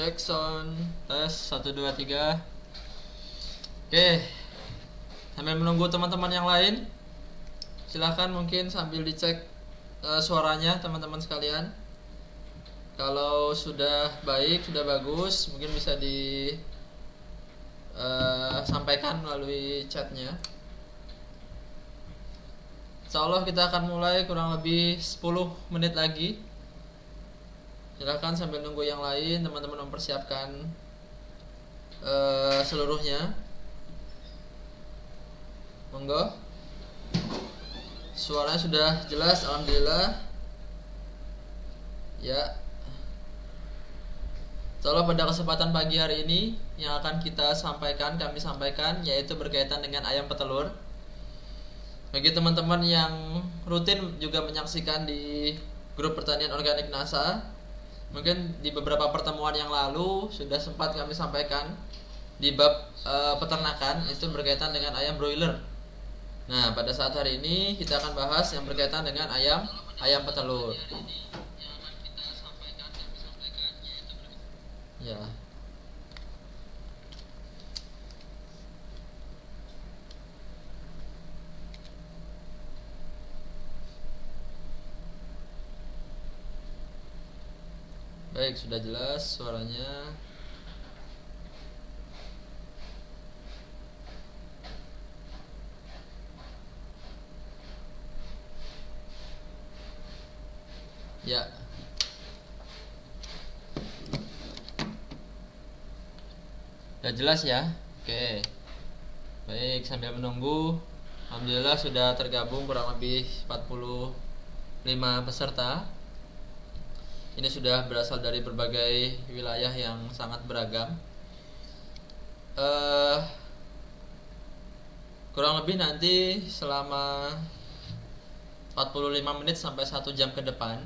Cek sound tes 1 2 3. Oke, sambil menunggu teman-teman yang lain, silahkan mungkin sambil dicek suaranya teman-teman sekalian. Kalau sudah baik, sudah bagus, mungkin bisa disampaikan melalui chatnya. Insyaallah kita akan mulai kurang lebih 10 menit lagi. Silahkan sambil nunggu yang lain, teman-teman mempersiapkan seluruhnya. Monggo. Suaranya sudah jelas, alhamdulillah. Ya. Insyaallah pada kesempatan pagi hari ini yang akan kami sampaikan yaitu berkaitan dengan ayam petelur. Bagi teman-teman yang rutin juga menyaksikan di grup pertanian organik NASA, mungkin di beberapa pertemuan yang lalu sudah sempat kami sampaikan di bab peternakan itu berkaitan dengan ayam broiler. Nah, pada saat hari ini kita akan bahas yang berkaitan dengan ayam petelur. Ya. Baik, sudah jelas suaranya. Ya. Sudah jelas ya? Oke. Baik, sambil menunggu, alhamdulillah sudah tergabung kurang lebih 45 peserta. Ini sudah berasal dari berbagai wilayah yang sangat beragam. Kurang lebih nanti selama 45 menit sampai 1 jam ke depan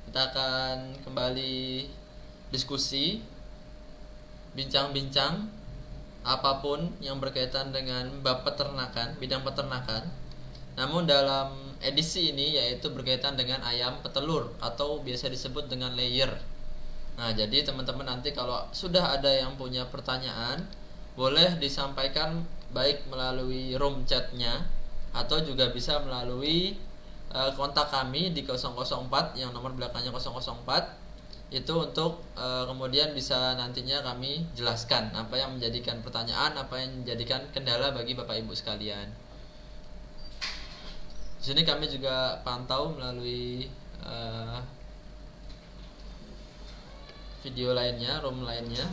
kita akan kembali diskusi, bincang-bincang apapun yang berkaitan dengan bab peternakan, bidang peternakan. Namun dalam edisi ini yaitu berkaitan dengan ayam petelur atau biasa disebut dengan layer. Nah, jadi teman-teman nanti kalau sudah ada yang punya pertanyaan, boleh disampaikan baik melalui room chatnya atau juga bisa melalui kontak kami di 004 yang nomor belakangnya 004. Itu untuk kemudian bisa nantinya kami jelaskan apa yang menjadikan pertanyaan, apa yang menjadikan kendala bagi Bapak Ibu sekalian. Di sini kami juga pantau melalui video lainnya, room lainnya.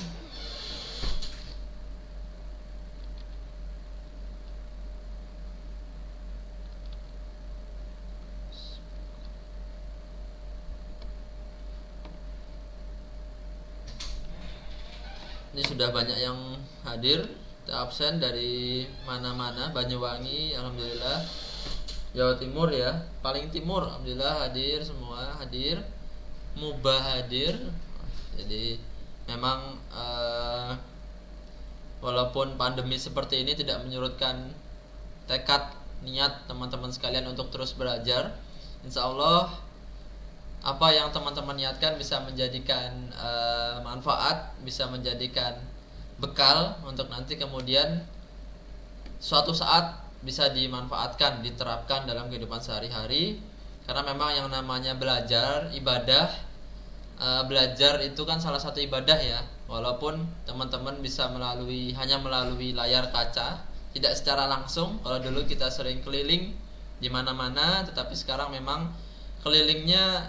Ini sudah banyak yang hadir, absen dari mana-mana, Banyuwangi, alhamdulillah. Jawa Timur ya, paling timur alhamdulillah hadir semua, hadir. Mubah hadir. Jadi memang walaupun pandemi seperti ini tidak menyurutkan tekad niat teman-teman sekalian untuk terus belajar. Insya Allah apa yang teman-teman niatkan bisa menjadikan manfaat, bisa menjadikan bekal untuk nanti kemudian suatu saat bisa dimanfaatkan, diterapkan dalam kehidupan sehari-hari. Karena memang yang namanya belajar, ibadah, belajar itu kan salah satu ibadah ya. Walaupun teman-teman bisa hanya melalui layar kaca, tidak secara langsung. Kalau dulu kita sering keliling di mana-mana, tetapi sekarang memang kelilingnya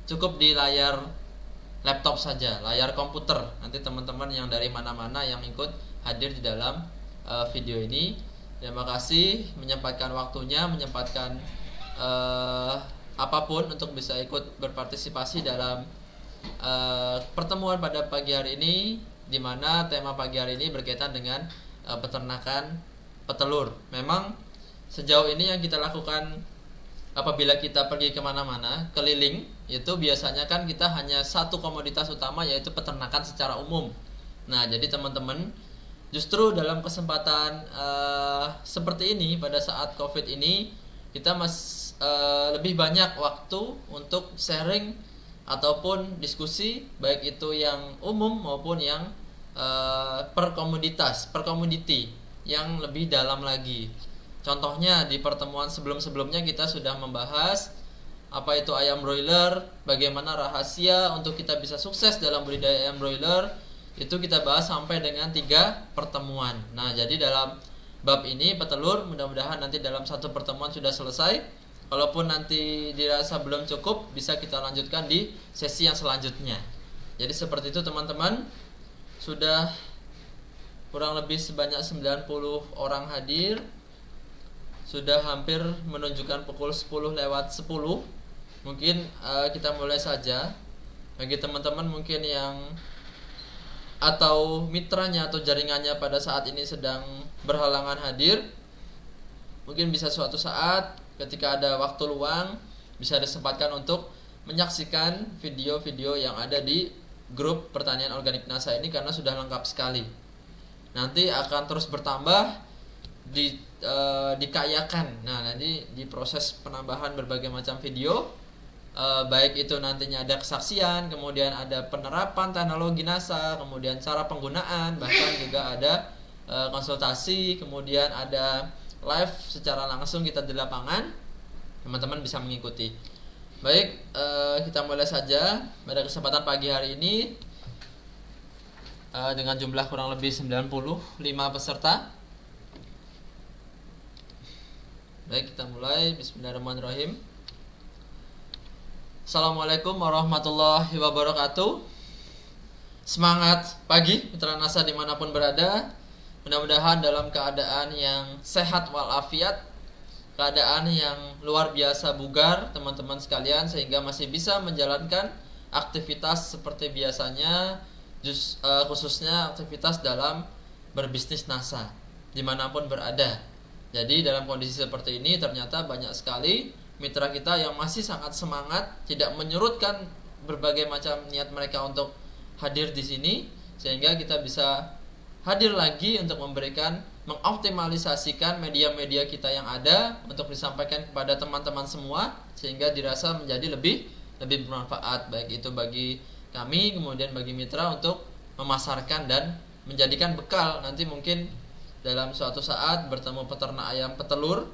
cukup di layar laptop saja, layar komputer. Nanti teman-teman yang dari mana-mana yang ikut hadir di dalam video ini, terima kasih menyempatkan waktunya, menyempatkan apapun untuk bisa ikut berpartisipasi dalam pertemuan pada pagi hari ini, di mana tema pagi hari ini berkaitan dengan peternakan petelur. Memang sejauh ini yang kita lakukan apabila kita pergi kemana-mana, keliling, itu biasanya kan kita hanya satu komoditas utama yaitu peternakan secara umum. Nah, jadi teman-teman, justru dalam kesempatan seperti ini pada saat COVID ini kita lebih banyak waktu untuk sharing ataupun diskusi, baik itu yang umum maupun yang per komoditi yang lebih dalam lagi. Contohnya di pertemuan sebelum-sebelumnya kita sudah membahas apa itu ayam broiler, bagaimana rahasia untuk kita bisa sukses dalam budidaya ayam broiler. Itu kita bahas sampai dengan 3 pertemuan. Nah, jadi dalam bab ini petelur, mudah-mudahan nanti dalam 1 pertemuan sudah selesai. Kalaupun nanti dirasa belum cukup, bisa kita lanjutkan di sesi yang selanjutnya. Jadi seperti itu teman-teman. Sudah kurang lebih sebanyak 90 orang hadir. Sudah hampir menunjukkan pukul 10 lewat 10. Mungkin kita mulai saja. Bagi teman-teman mungkin yang atau mitranya atau jaringannya pada saat ini sedang berhalangan hadir, mungkin bisa suatu saat ketika ada waktu luang bisa disempatkan untuk menyaksikan video-video yang ada di grup pertanian organik NASA ini, karena sudah lengkap sekali. Nanti akan terus bertambah, dikayakan. Nah, nanti di proses penambahan berbagai macam video, baik itu nantinya ada kesaksian, kemudian ada penerapan teknologi NASA, kemudian cara penggunaan, bahkan juga ada konsultasi, kemudian ada live secara langsung kita di lapangan. Teman-teman bisa mengikuti. Baik, kita mulai saja pada kesempatan pagi hari ini dengan jumlah kurang lebih 95 peserta. Baik, kita mulai. Bismillahirrahmanirrahim. Assalamualaikum warahmatullahi wabarakatuh. Semangat pagi mitra NASA dimanapun berada. Mudah-mudahan dalam keadaan yang sehat walafiat, keadaan yang luar biasa bugar teman-teman sekalian, sehingga masih bisa menjalankan aktivitas seperti biasanya, khususnya aktivitas dalam berbisnis NASA dimanapun berada. Jadi dalam kondisi seperti ini ternyata banyak sekali mitra kita yang masih sangat semangat, tidak menyurutkan berbagai macam niat mereka untuk hadir di sini, sehingga kita bisa hadir lagi untuk memberikan, mengoptimalisasikan media-media kita yang ada untuk disampaikan kepada teman-teman semua, sehingga dirasa menjadi lebih bermanfaat, baik itu bagi kami kemudian bagi mitra untuk memasarkan dan menjadikan bekal nanti mungkin dalam suatu saat bertemu peternak ayam petelur,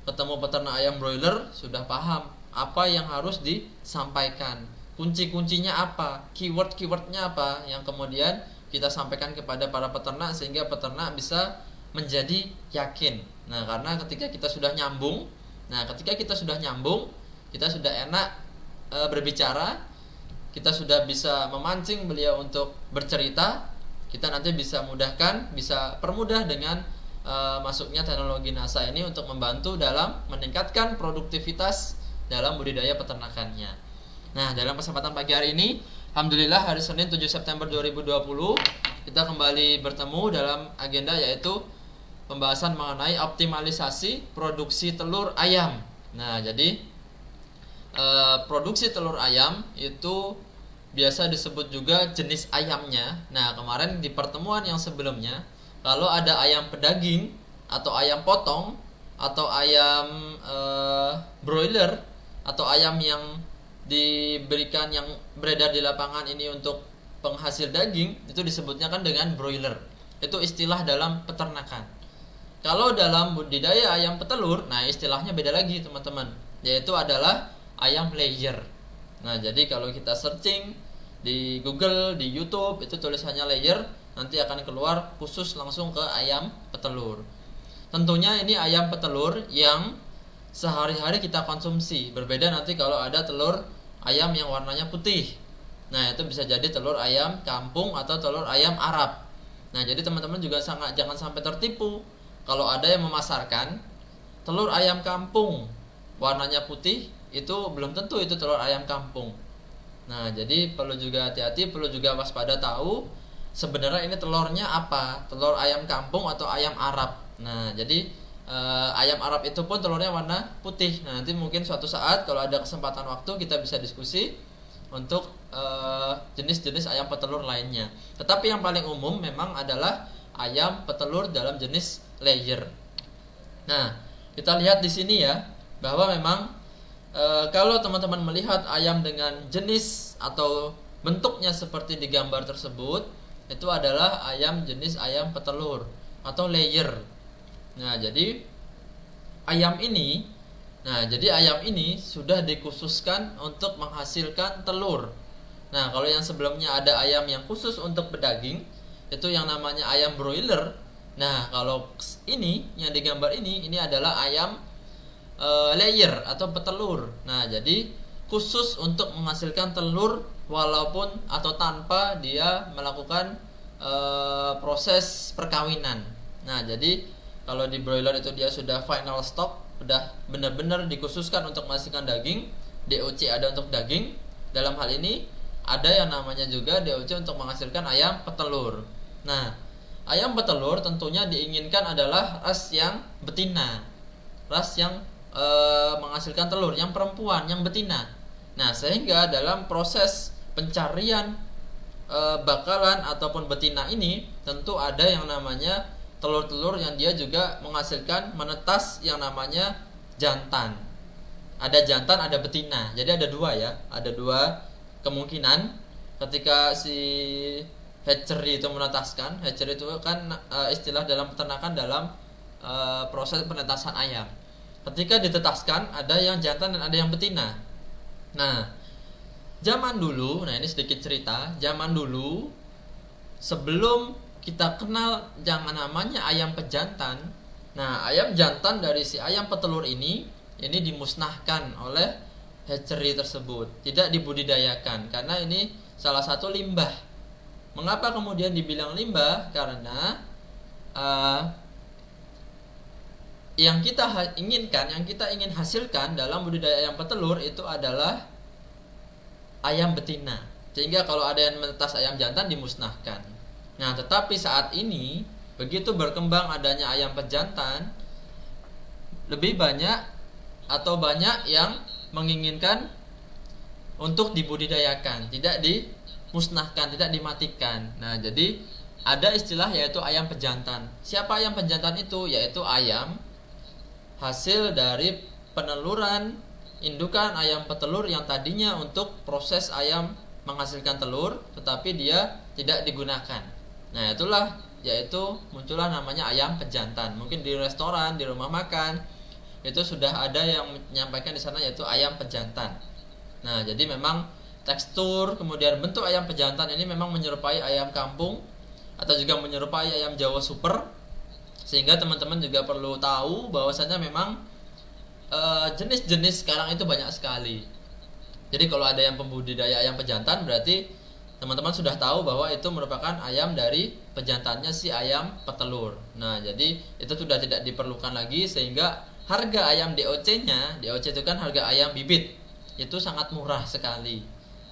ketemu peternak ayam broiler, sudah paham apa yang harus disampaikan, kunci-kuncinya apa, keyword-keywordnya apa, yang kemudian kita sampaikan kepada para peternak sehingga peternak bisa menjadi yakin. Nah, karena ketika kita sudah nyambung, kita sudah enak berbicara, kita sudah bisa memancing beliau untuk bercerita, kita nanti bisa permudah dengan masuknya teknologi NASA ini untuk membantu dalam meningkatkan produktivitas dalam budidaya peternakannya. Nah, dalam kesempatan pagi hari ini, alhamdulillah hari Senin 7 September 2020, kita kembali bertemu dalam agenda yaitu pembahasan mengenai optimalisasi produksi telur ayam. Nah, jadi produksi telur ayam itu biasa disebut juga jenis ayamnya. Nah, kemarin di pertemuan yang sebelumnya, kalau ada ayam pedaging atau ayam potong atau ayam broiler atau ayam yang diberikan yang beredar di lapangan ini untuk penghasil daging, itu disebutnya kan dengan broiler. Itu istilah dalam peternakan. Kalau dalam budidaya ayam petelur, nah istilahnya beda lagi teman-teman, yaitu adalah ayam layer. Nah, jadi kalau kita searching di Google, di YouTube, itu tulisannya layer, nanti akan keluar khusus langsung ke ayam petelur. Tentunya ini ayam petelur yang sehari-hari kita konsumsi. Berbeda nanti kalau ada telur ayam yang warnanya putih. Nah, itu bisa jadi telur ayam kampung atau telur ayam Arab. Nah, jadi teman-teman juga jangan sampai tertipu. Kalau ada yang memasarkan telur ayam kampung warnanya putih, itu belum tentu itu telur ayam kampung. Nah, jadi perlu juga hati-hati, perlu juga waspada, tahu sebenarnya ini telurnya apa, telur ayam kampung atau ayam Arab. Nah, jadi ayam Arab itu pun telurnya warna putih. Nah, nanti mungkin suatu saat kalau ada kesempatan waktu kita bisa diskusi untuk jenis-jenis ayam petelur lainnya. Tetapi yang paling umum memang adalah ayam petelur dalam jenis layer. Nah, kita lihat di sini ya, bahwa memang Kalau teman-teman melihat ayam dengan jenis atau bentuknya seperti di gambar tersebut, itu adalah ayam jenis ayam petelur atau layer. Nah, jadi ayam ini jadi ayam ini sudah dikhususkan untuk menghasilkan telur. Nah, kalau yang sebelumnya ada ayam yang khusus untuk berdaging, itu yang namanya ayam broiler. Nah, kalau ini yang digambar ini adalah ayam layer atau petelur. Nah, jadi khusus untuk menghasilkan telur walaupun atau tanpa dia melakukan proses perkawinan. Nah, jadi kalau di broiler itu dia sudah final stock, sudah benar-benar dikhususkan untuk menghasilkan daging. DOC ada untuk daging. Dalam hal ini ada yang namanya juga DOC untuk menghasilkan ayam petelur. Nah, ayam petelur tentunya diinginkan adalah ras yang betina, ras yang menghasilkan telur, yang perempuan, yang betina. Nah, sehingga dalam proses pencarian bakalan ataupun betina ini tentu ada yang namanya telur-telur yang dia juga menghasilkan menetas yang namanya jantan. Ada jantan, ada betina. Jadi ada dua ya, ada dua kemungkinan ketika si hatchery itu menetaskan. Hatchery itu kan istilah dalam peternakan dalam proses penetasan ayam. Ketika ditetaskan ada yang jantan dan ada yang betina. Nah, zaman dulu, ini sedikit cerita. Zaman dulu sebelum kita kenal yang namanya ayam pejantan. Nah, ayam jantan dari si ayam petelur ini dimusnahkan oleh hatchery tersebut, tidak dibudidayakan karena ini salah satu limbah. Mengapa kemudian dibilang limbah? Karena yang kita inginkan, yang kita ingin hasilkan dalam budidaya ayam petelur itu adalah ayam betina. Sehingga kalau ada yang menetas ayam jantan dimusnahkan. Nah, tetapi saat ini begitu berkembang adanya ayam pejantan, lebih banyak atau banyak yang menginginkan untuk dibudidayakan, tidak dimusnahkan, tidak dimatikan. Nah, jadi ada istilah yaitu ayam pejantan. Siapa ayam pejantan itu? Yaitu ayam hasil dari peneluran indukan ayam petelur yang tadinya untuk proses ayam menghasilkan telur, tetapi dia tidak digunakan. Nah, itulah yaitu muncullah namanya ayam pejantan. Mungkin di restoran, di rumah makan itu sudah ada yang menyampaikan di sana yaitu ayam pejantan. Nah, jadi memang tekstur kemudian bentuk ayam pejantan ini memang menyerupai ayam kampung atau juga menyerupai ayam Jawa super. Sehingga teman-teman juga perlu tahu bahwasannya memang jenis-jenis sekarang itu banyak sekali. Jadi kalau ada yang pembudidaya ayam pejantan, berarti teman-teman sudah tahu bahwa itu merupakan ayam dari pejantannya si ayam petelur. Nah, jadi itu sudah tidak diperlukan lagi, sehingga harga ayam DOC-nya, DOC itu kan harga ayam bibit, itu sangat murah sekali.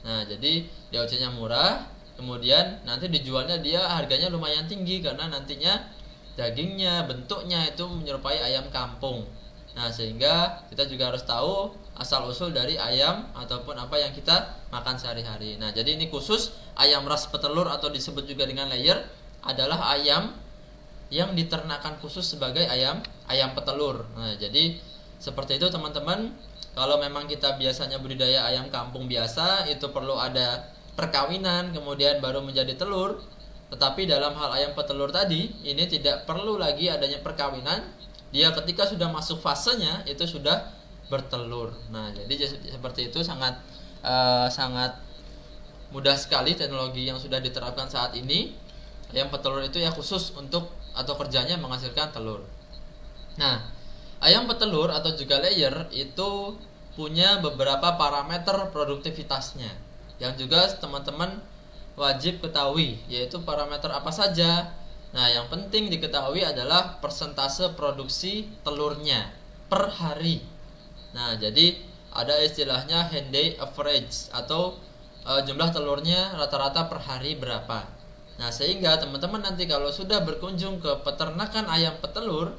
Nah, jadi DOC-nya murah, kemudian nanti dijualnya dia harganya lumayan tinggi karena nantinya dagingnya, bentuknya itu menyerupai ayam kampung. Nah, sehingga kita juga harus tahu asal-usul dari ayam ataupun apa yang kita makan sehari-hari. Nah, jadi ini khusus ayam ras petelur atau disebut juga dengan layer adalah ayam yang diternakan khusus sebagai ayam petelur. Nah, jadi seperti itu teman-teman. Kalau memang kita biasanya budidaya ayam kampung biasa, itu perlu ada perkawinan kemudian baru menjadi telur. Tetapi dalam hal ayam petelur tadi, ini tidak perlu lagi adanya perkawinan. Dia ketika sudah masuk fasenya itu sudah bertelur. Nah, jadi seperti itu sangat mudah sekali teknologi yang sudah diterapkan saat ini. Ayam petelur itu ya khusus untuk atau kerjanya menghasilkan telur. Nah, ayam petelur atau juga layer itu punya beberapa parameter produktivitasnya yang juga teman-teman wajib ketahui, yaitu parameter apa saja. Nah, yang penting diketahui adalah persentase produksi telurnya per hari. Nah, jadi ada istilahnya hen day average atau jumlah telurnya rata-rata per hari berapa. Nah, sehingga teman-teman nanti kalau sudah berkunjung ke peternakan ayam petelur,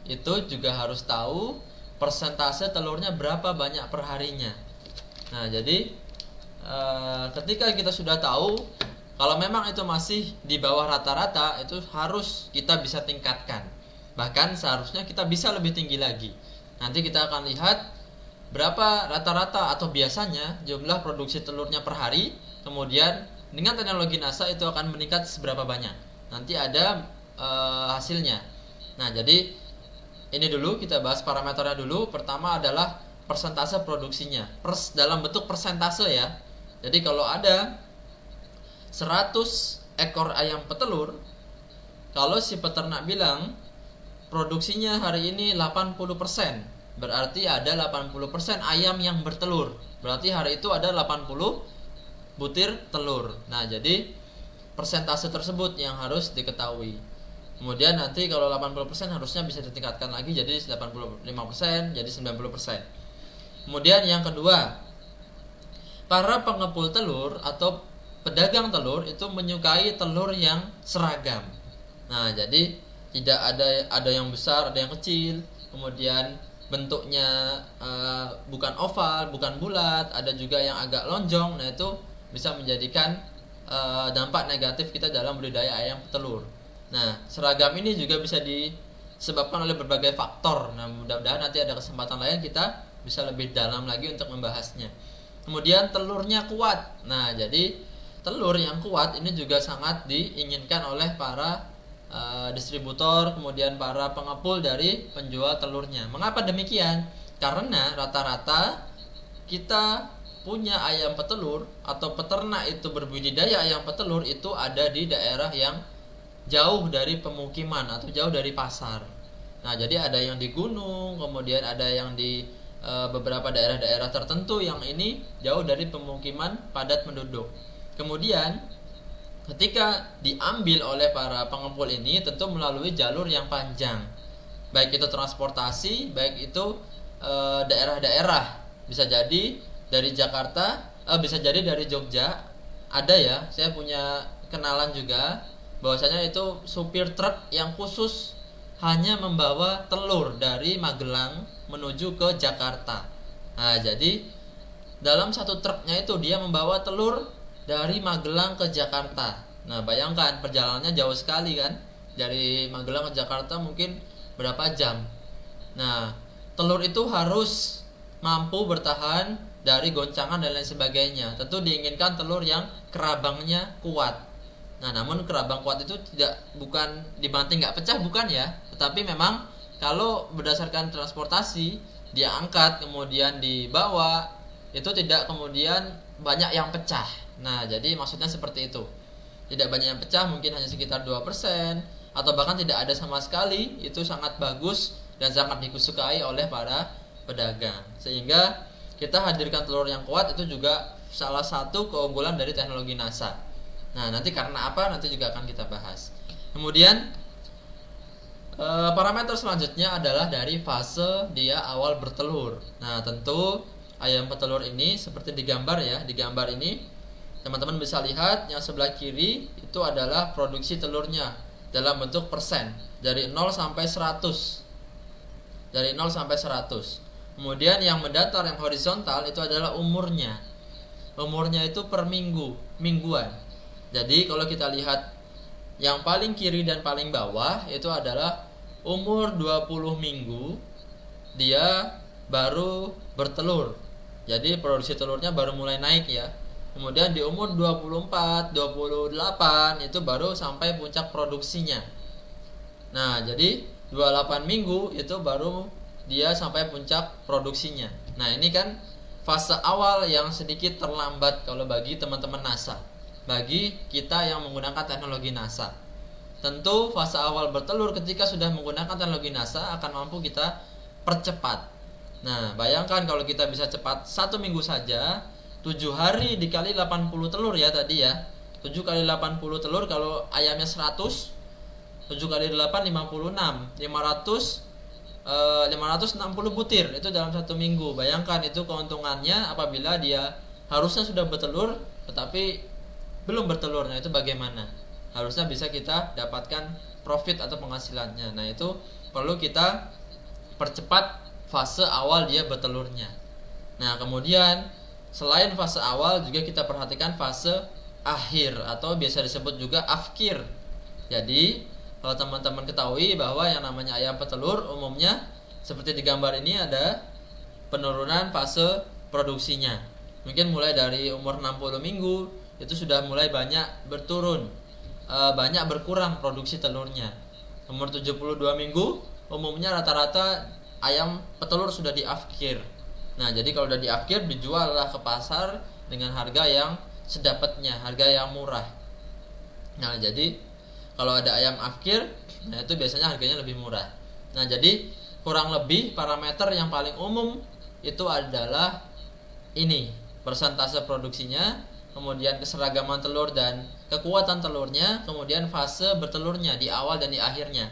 itu juga harus tahu persentase telurnya berapa banyak per harinya. Nah, jadi ketika kita sudah tahu kalau memang itu masih di bawah rata-rata, itu harus kita bisa tingkatkan. Bahkan seharusnya kita bisa lebih tinggi lagi. Nanti kita akan lihat berapa rata-rata atau biasanya jumlah produksi telurnya per hari, kemudian dengan teknologi NASA itu akan meningkat seberapa banyak. Nanti ada hasilnya. Nah, jadi ini dulu kita bahas parameternya dulu. Pertama adalah persentase produksinya. Dalam bentuk persentase ya. Jadi kalau ada 100 ekor ayam petelur, kalau si peternak bilang produksinya hari ini 80%, berarti ada 80% ayam yang bertelur. Berarti hari itu ada 80 butir telur. Nah, jadi persentase tersebut yang harus diketahui. Kemudian nanti kalau 80% harusnya bisa ditingkatkan lagi jadi 85%, jadi 90%. Kemudian yang kedua, para pengepul telur atau pedagang telur itu menyukai telur yang seragam. Nah, jadi tidak ada yang besar, ada yang kecil, kemudian bentuknya bukan oval, bukan bulat, ada juga yang agak lonjong. Nah, itu bisa menjadikan dampak negatif kita dalam budidaya ayam petelur. Nah, seragam ini juga bisa disebabkan oleh berbagai faktor. Nah, mudah-mudahan nanti ada kesempatan lain kita bisa lebih dalam lagi untuk membahasnya. Kemudian telurnya kuat. Nah, jadi telur yang kuat ini juga sangat diinginkan oleh para distributor, kemudian para pengepul dari penjual telurnya. Mengapa demikian? Karena rata-rata kita punya ayam petelur atau peternak itu berbudidaya ayam petelur itu ada di daerah yang jauh dari pemukiman atau jauh dari pasar. Nah, jadi ada yang di gunung, kemudian ada yang di beberapa daerah-daerah tertentu yang ini jauh dari pemukiman padat penduduk. Kemudian ketika diambil oleh para pengepul ini tentu melalui jalur yang panjang. Baik itu transportasi, baik itu daerah-daerah. Bisa jadi dari Jakarta, bisa jadi dari Jogja. Ada ya, saya punya kenalan juga bahwasanya itu supir truk yang khusus hanya membawa telur dari Magelang menuju ke Jakarta. Nah, jadi dalam satu truknya itu dia membawa telur dari Magelang ke Jakarta. Nah, bayangkan perjalanannya jauh sekali kan. Dari Magelang ke Jakarta mungkin berapa jam. Nah, telur itu harus mampu bertahan dari goncangan dan lain sebagainya. Tentu diinginkan telur yang kerabangnya kuat. Nah, namun kerabang kuat itu bukan dibanting nggak pecah, bukan ya. Tetapi memang kalau berdasarkan transportasi, dia angkat kemudian dibawa, itu tidak kemudian banyak yang pecah. Nah, jadi maksudnya seperti itu. Tidak banyak yang pecah, mungkin hanya sekitar 2% atau bahkan tidak ada sama sekali. Itu sangat bagus dan sangat disukai oleh para pedagang. Sehingga kita hadirkan telur yang kuat itu juga salah satu keunggulan dari teknologi NASA. Nah, nanti karena apa nanti juga akan kita bahas. Kemudian parameter selanjutnya adalah dari fase dia awal bertelur. Nah, tentu ayam petelur ini seperti di gambar ya. Di gambar ini teman-teman bisa lihat yang sebelah kiri itu adalah produksi telurnya dalam bentuk persen dari 0 sampai 100. Dari 0 sampai 100. Kemudian yang mendatar, yang horizontal itu adalah umurnya. Umurnya itu per mingguan. Jadi kalau kita lihat yang paling kiri dan paling bawah itu adalah umur 20 minggu dia baru bertelur. Jadi produksi telurnya baru mulai naik ya. Kemudian di umur 24, 28 itu baru sampai puncak produksinya. Nah, jadi 28 minggu itu baru dia sampai puncak produksinya. Nah, ini kan fase awal yang sedikit terlambat kalau bagi teman-teman NASA. Bagi kita yang menggunakan teknologi NASA, tentu fase awal bertelur ketika sudah menggunakan teknologi NASA akan mampu kita percepat. Nah, bayangkan kalau kita bisa cepat 1 minggu saja, 7 hari dikali 80 telur ya tadi ya. 7 kali 80 telur, kalau ayamnya 100, 7 kali 8 56, 560 butir itu dalam 1 minggu. Bayangkan itu keuntungannya apabila dia harusnya sudah bertelur tetapi belum bertelur. Nah, itu bagaimana? Harusnya bisa kita dapatkan profit atau penghasilannya. Nah, itu perlu kita percepat fase awal dia bertelurnya. Nah, kemudian selain fase awal juga kita perhatikan fase akhir atau biasa disebut juga afkir. Jadi kalau teman-teman ketahui bahwa yang namanya ayam petelur umumnya seperti di gambar ini ada penurunan fase produksinya. Mungkin mulai dari umur 60 minggu itu sudah mulai banyak banyak berkurang produksi telurnya. Umur 72 minggu umumnya rata-rata ayam petelur sudah diafkir. Nah, jadi kalau sudah diafkir dijual lah ke pasar dengan harga yang sedapatnya, harga yang murah. Nah, jadi kalau ada ayam afkir, nah itu biasanya harganya lebih murah. Nah, jadi kurang lebih parameter yang paling umum itu adalah ini, persentase produksinya, kemudian keseragaman telur dan kekuatan telurnya, kemudian fase bertelurnya di awal dan di akhirnya.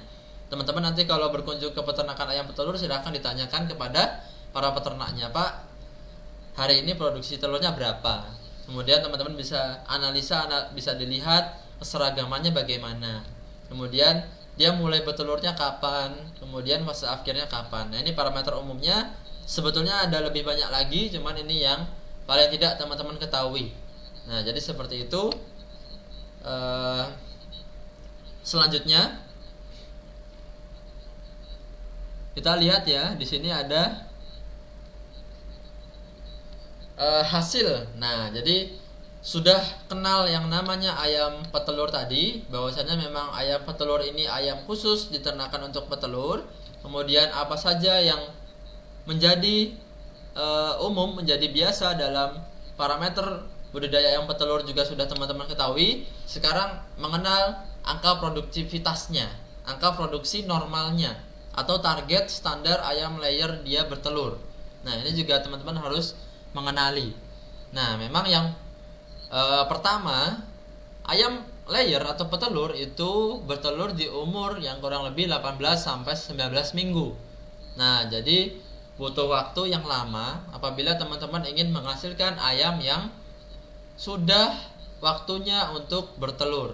Teman-teman nanti kalau berkunjung ke peternakan ayam petelur silahkan ditanyakan kepada para peternaknya, Pak, hari ini produksi telurnya berapa? Kemudian teman-teman bisa analisa, bisa dilihat keseragamannya bagaimana. Kemudian dia mulai bertelurnya kapan, kemudian fase akhirnya kapan. Nah, ini parameter umumnya. Sebetulnya ada lebih banyak lagi, cuman ini yang paling tidak teman-teman ketahui. Nah, jadi seperti itu. Selanjutnya kita lihat ya, di sini ada hasil. Nah, jadi sudah kenal yang namanya ayam petelur tadi, bahwasanya memang ayam petelur ini ayam khusus diternakan untuk petelur. Kemudian apa saja yang menjadi umum, menjadi biasa dalam parameter budidaya ayam petelur juga sudah teman-teman ketahui. Sekarang mengenal angka produktivitasnya, angka produksi normalnya, atau target standar ayam layer dia bertelur. Nah, ini juga teman-teman harus mengenali. Nah, memang yang pertama, ayam layer atau petelur itu bertelur di umur yang kurang lebih 18 sampai 19 minggu. Nah, jadi butuh waktu yang lama apabila teman-teman ingin menghasilkan ayam yang sudah waktunya untuk bertelur.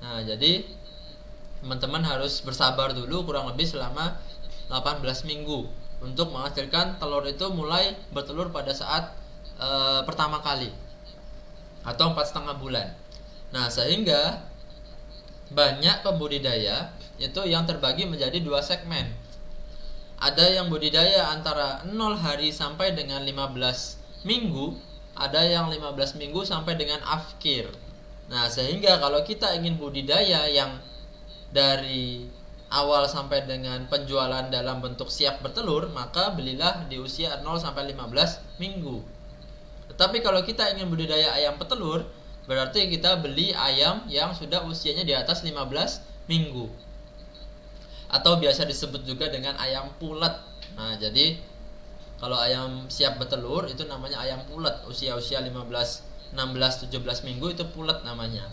Nah, jadi teman-teman harus bersabar dulu kurang lebih selama 18 minggu untuk menghasilkan telur itu mulai bertelur pada saat pertama kali atau 4,5 bulan. Nah, sehingga banyak pembudidaya itu yang terbagi menjadi dua segmen. Ada yang budidaya antara 0 hari sampai dengan 15 minggu, ada yang 15 minggu sampai dengan afkir. Nah, sehingga kalau kita ingin budidaya yang dari awal sampai dengan penjualan dalam bentuk siap bertelur, maka belilah di usia 0 sampai 15 minggu. Tetapi kalau kita ingin budidaya ayam petelur, berarti kita beli ayam yang sudah usianya di atas 15 minggu, atau biasa disebut juga dengan ayam pulet. Nah, jadi kalau ayam siap bertelur itu namanya ayam pulet, usia-usia 15, 16, 17 minggu itu pulet namanya.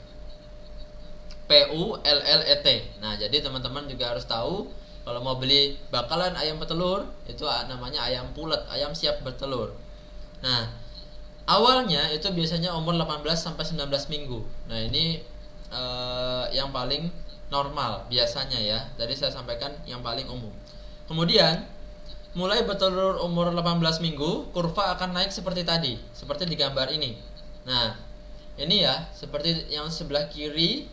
PULLET. Nah, jadi teman-teman juga harus tahu kalau mau beli bakalan ayam petelur itu namanya ayam pulet, ayam siap bertelur. Nah, awalnya itu biasanya umur 18 sampai 19 minggu. Nah, ini yang paling normal biasanya ya. Tadi saya sampaikan yang paling umum. Kemudian mulai bertelur umur 18 minggu, kurva akan naik seperti tadi, seperti di gambar ini. Nah, ini ya, seperti yang sebelah kiri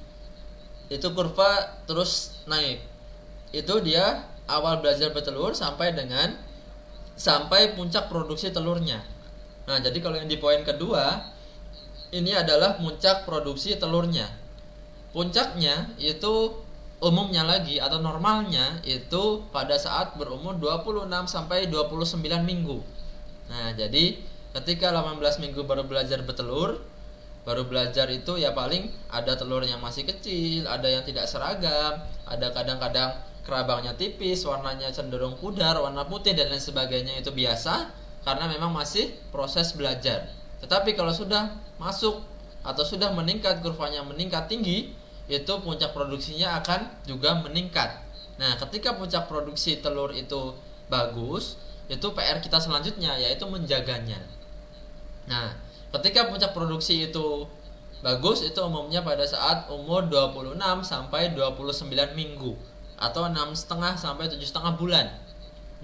itu kurva terus naik. Itu dia awal belajar bertelur sampai puncak produksi telurnya. Nah, jadi kalau yang di poin kedua ini adalah puncak produksi telurnya. Puncaknya itu umumnya lagi atau normalnya itu pada saat berumur 26 sampai 29 minggu. Nah, jadi ketika 18 minggu baru belajar bertelur, baru belajar itu ya paling ada telur yang masih kecil, ada yang tidak seragam, ada kadang-kadang kerabangnya tipis, warnanya cenderung pudar, warna putih dan lain sebagainya, itu biasa karena memang masih proses belajar. Tetapi kalau sudah masuk atau sudah meningkat, kurvanya meningkat tinggi, itu puncak produksinya akan juga meningkat. Nah, ketika puncak produksi telur itu bagus, itu PR kita selanjutnya yaitu menjaganya. Nah, ketika puncak produksi itu bagus, itu umumnya pada saat umur 26 sampai 29 minggu atau 6,5 sampai 7,5 bulan.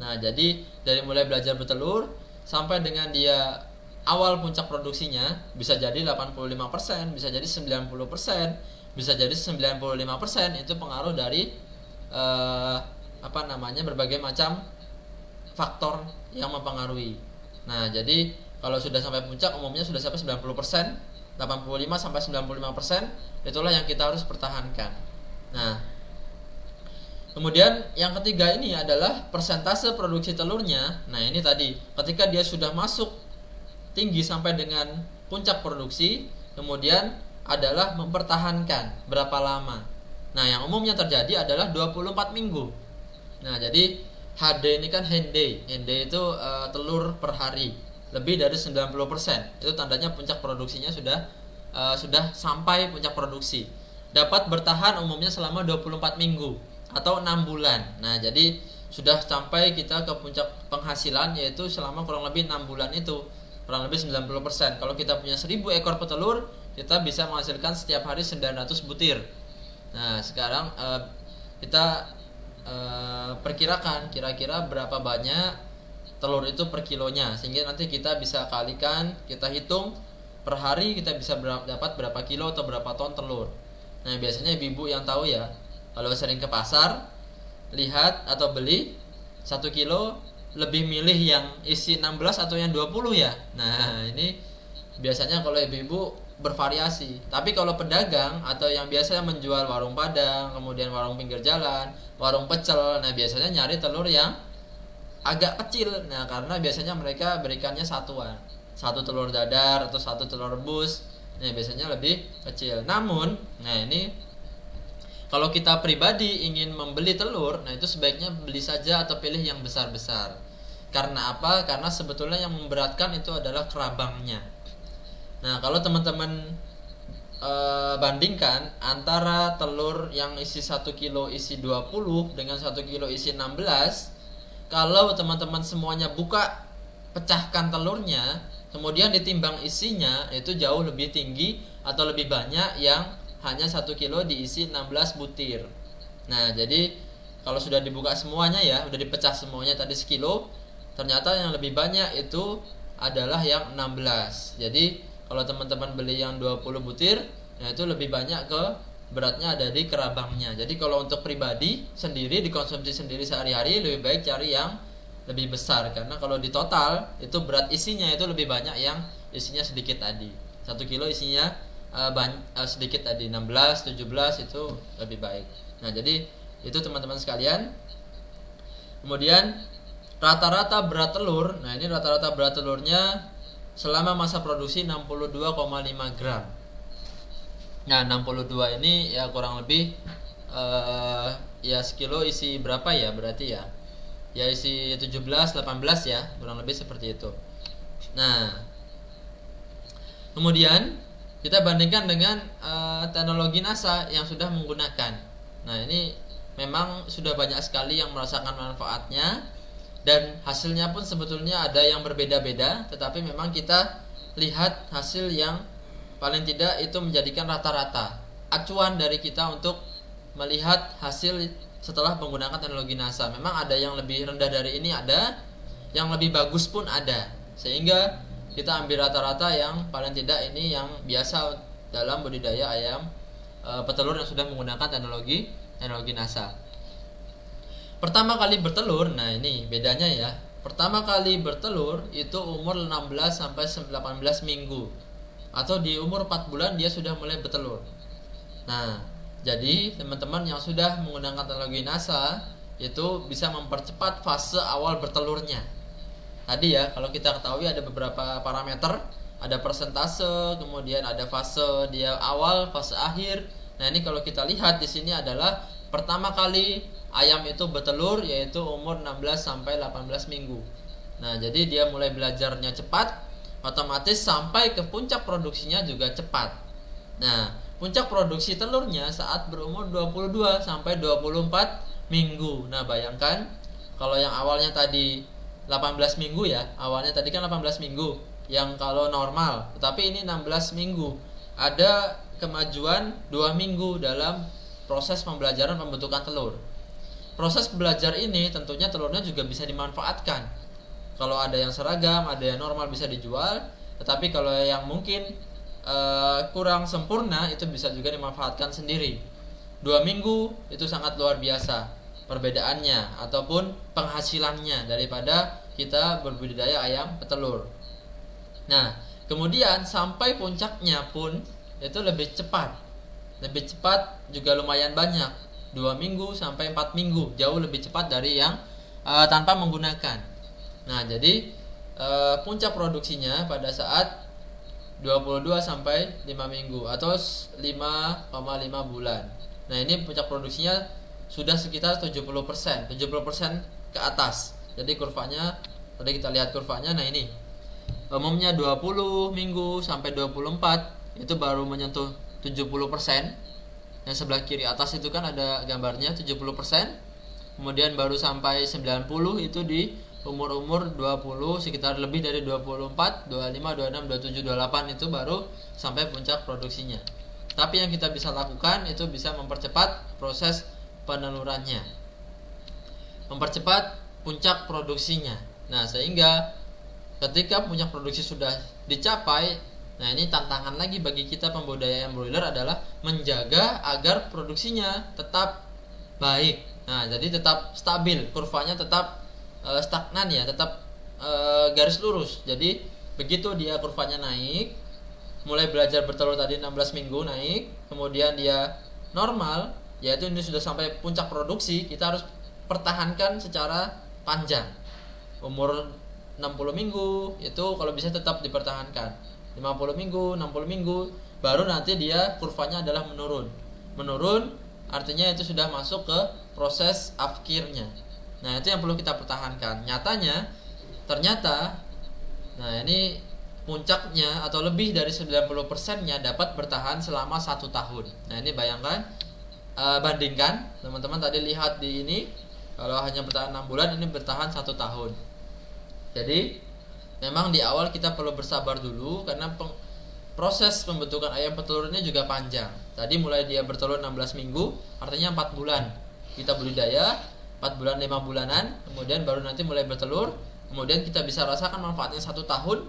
Nah, jadi dari mulai belajar bertelur sampai dengan dia awal puncak produksinya bisa jadi 85%, bisa jadi 90%, bisa jadi 95%. Itu pengaruh dari berbagai macam faktor yang mempengaruhi. Nah, jadi kalau sudah sampai puncak umumnya sudah sampai 90%, 85 sampai 95%, itulah yang kita harus pertahankan. Nah, kemudian yang ketiga ini adalah persentase produksi telurnya. Nah, ini tadi ketika dia sudah masuk tinggi sampai dengan puncak produksi, kemudian adalah mempertahankan berapa lama. Nah, yang umumnya terjadi adalah 24 minggu. Nah, jadi HD ini kan hen day. Hen day itu telur per hari lebih dari 90%. Itu tandanya puncak produksinya sudah sampai puncak produksi. Dapat bertahan umumnya selama 24 minggu atau 6 bulan. Nah, jadi sudah sampai kita ke puncak penghasilan, yaitu selama kurang lebih 6 bulan itu, kurang lebih 90%. Kalau kita punya 1000 ekor petelur, kita bisa menghasilkan setiap hari 900 butir. Nah, sekarang kita perkirakan kira-kira berapa banyak telur itu per kilonya, sehingga nanti kita bisa kalikan, kita hitung per hari kita bisa dapat berapa kilo atau berapa ton telur. Nah, biasanya ibu-ibu yang tahu ya, kalau sering ke pasar lihat atau beli 1 kilo lebih milih yang isi 16 atau yang 20 ya. Nah, ini biasanya kalau ibu-ibu bervariasi. Tapi kalau pedagang atau yang biasanya menjual warung Padang, kemudian warung pinggir jalan, warung pecel, nah biasanya nyari telur yang agak kecil. Nah, karena biasanya mereka berikannya satuan, 1 telur dadar atau 1 telur rebus. Nah, biasanya lebih kecil. Namun, nah ini kalau kita pribadi ingin membeli telur, nah itu sebaiknya beli saja atau pilih yang besar-besar. Karena apa? Karena sebetulnya yang memberatkan itu adalah kerabangnya. Nah, kalau teman-teman bandingkan antara telur yang isi 1 kilo isi 20 dengan 1 kilo isi 16, kalau teman-teman semuanya buka, pecahkan telurnya, kemudian ditimbang isinya, itu jauh lebih tinggi atau lebih banyak yang hanya 1 kilo diisi 16 butir. Nah, jadi kalau sudah dibuka semuanya ya, sudah dipecah semuanya tadi sekilo, ternyata yang lebih banyak itu adalah yang 16. Jadi kalau teman-teman beli yang 20 butir, nah itu lebih banyak ke beratnya ada di kerabangnya. Jadi kalau untuk pribadi sendiri, dikonsumsi sendiri sehari-hari, lebih baik cari yang lebih besar. Karena kalau di total itu berat isinya itu lebih banyak yang isinya sedikit tadi. 1 kilo isinya sedikit tadi, 16, 17 itu lebih baik. Nah, jadi itu teman-teman sekalian. Kemudian rata-rata berat telur. Nah, ini rata-rata berat telurnya selama masa produksi 62,5 gram. Nah, 62 ini ya kurang lebih ya sekilo isi berapa ya berarti ya? Ya isi 17, 18 ya, kurang lebih seperti itu. Nah, kemudian kita bandingkan dengan teknologi NASA yang sudah menggunakan. Nah, ini memang sudah banyak sekali yang merasakan manfaatnya, dan hasilnya pun sebetulnya ada yang berbeda-beda, tetapi memang kita lihat hasil yang paling tidak itu menjadikan rata-rata acuan dari kita untuk melihat hasil setelah menggunakan teknologi NASA. Memang ada yang lebih rendah dari ini, ada yang lebih bagus pun ada, sehingga kita ambil rata-rata yang paling tidak ini yang biasa dalam budidaya ayam petelur yang sudah menggunakan teknologi NASA. Pertama kali bertelur, nah ini bedanya ya. Pertama kali bertelur itu umur 16 sampai 18 minggu. Atau di umur 4 bulan dia sudah mulai bertelur. Nah, jadi teman-teman yang sudah menggunakan teknologi NASA itu bisa mempercepat fase awal bertelurnya. Tadi ya, kalau kita ketahui ada beberapa parameter, ada persentase, kemudian ada fase dia awal, fase akhir. Nah, ini kalau kita lihat di sini adalah pertama kali ayam itu bertelur, yaitu umur 16 sampai 18 minggu. Nah, jadi dia mulai belajarnya cepat, otomatis sampai ke puncak produksinya juga cepat. Nah, puncak produksi telurnya saat berumur 22 sampai 24 minggu. Nah, bayangkan kalau yang awalnya tadi 18 minggu ya, awalnya tadi kan 18 minggu yang kalau normal, tetapi ini 16 minggu. Ada kemajuan 2 minggu dalam proses pembelajaran pembentukan telur. Proses belajar ini tentunya telurnya juga bisa dimanfaatkan. Kalau ada yang seragam, ada yang normal bisa dijual. Tetapi kalau yang mungkin kurang sempurna, itu bisa juga dimanfaatkan sendiri. 2 minggu itu sangat luar biasa. perbedaannya ataupun penghasilannya daripada kita berbudidaya ayam petelur. Nah, kemudian sampai puncaknya pun itu lebih cepat. Lebih cepat juga lumayan banyak. 2 minggu sampai 4 minggu, jauh lebih cepat dari yang tanpa menggunakan. Nah, jadi puncak produksinya pada saat 22 sampai 5 minggu atau 5,5 bulan. Nah, ini puncak produksinya sudah sekitar 70%, 70% ke atas. Jadi kurvanya, tadi kita lihat kurvanya. Nah, ini umumnya 20 minggu sampai 24 itu baru menyentuh 70%. Yang sebelah kiri atas itu kan ada gambarnya 70%. Kemudian baru sampai 90 itu di umur-umur 20, sekitar lebih dari 24, 25, 26, 27, 28 itu baru sampai puncak produksinya. Tapi yang kita bisa lakukan itu bisa mempercepat proses penelurannya, mempercepat puncak produksinya. Nah, sehingga ketika puncak produksi sudah dicapai, nah ini tantangan lagi bagi kita pembudidaya ayam broiler adalah menjaga agar produksinya tetap baik. Nah, jadi tetap stabil, kurvanya tetap stagnan ya, tetap garis lurus. Jadi begitu dia kurvanya naik, mulai belajar bertelur tadi 16 minggu naik, kemudian dia normal, yaitu ini sudah sampai puncak produksi, kita harus pertahankan secara panjang. Umur 60 minggu itu kalau bisa tetap dipertahankan. 50 minggu, 60 minggu, baru nanti dia kurvanya adalah menurun. Menurun artinya itu sudah masuk ke proses afkirnya. Nah, itu yang perlu kita pertahankan. Ternyata nah ini puncaknya atau lebih dari 90%-nya dapat bertahan selama 1 tahun. Nah, ini bayangkan, bandingkan teman-teman tadi lihat di ini, kalau hanya bertahan 6 bulan, ini bertahan 1 tahun. Jadi memang di awal kita perlu bersabar dulu karena proses pembentukan ayam petelur ini juga panjang. Tadi mulai dia bertelur 16 minggu, artinya 4 bulan kita budidaya, 4 bulan 5 bulanan, kemudian baru nanti mulai bertelur. Kemudian kita bisa rasakan manfaatnya 1 tahun.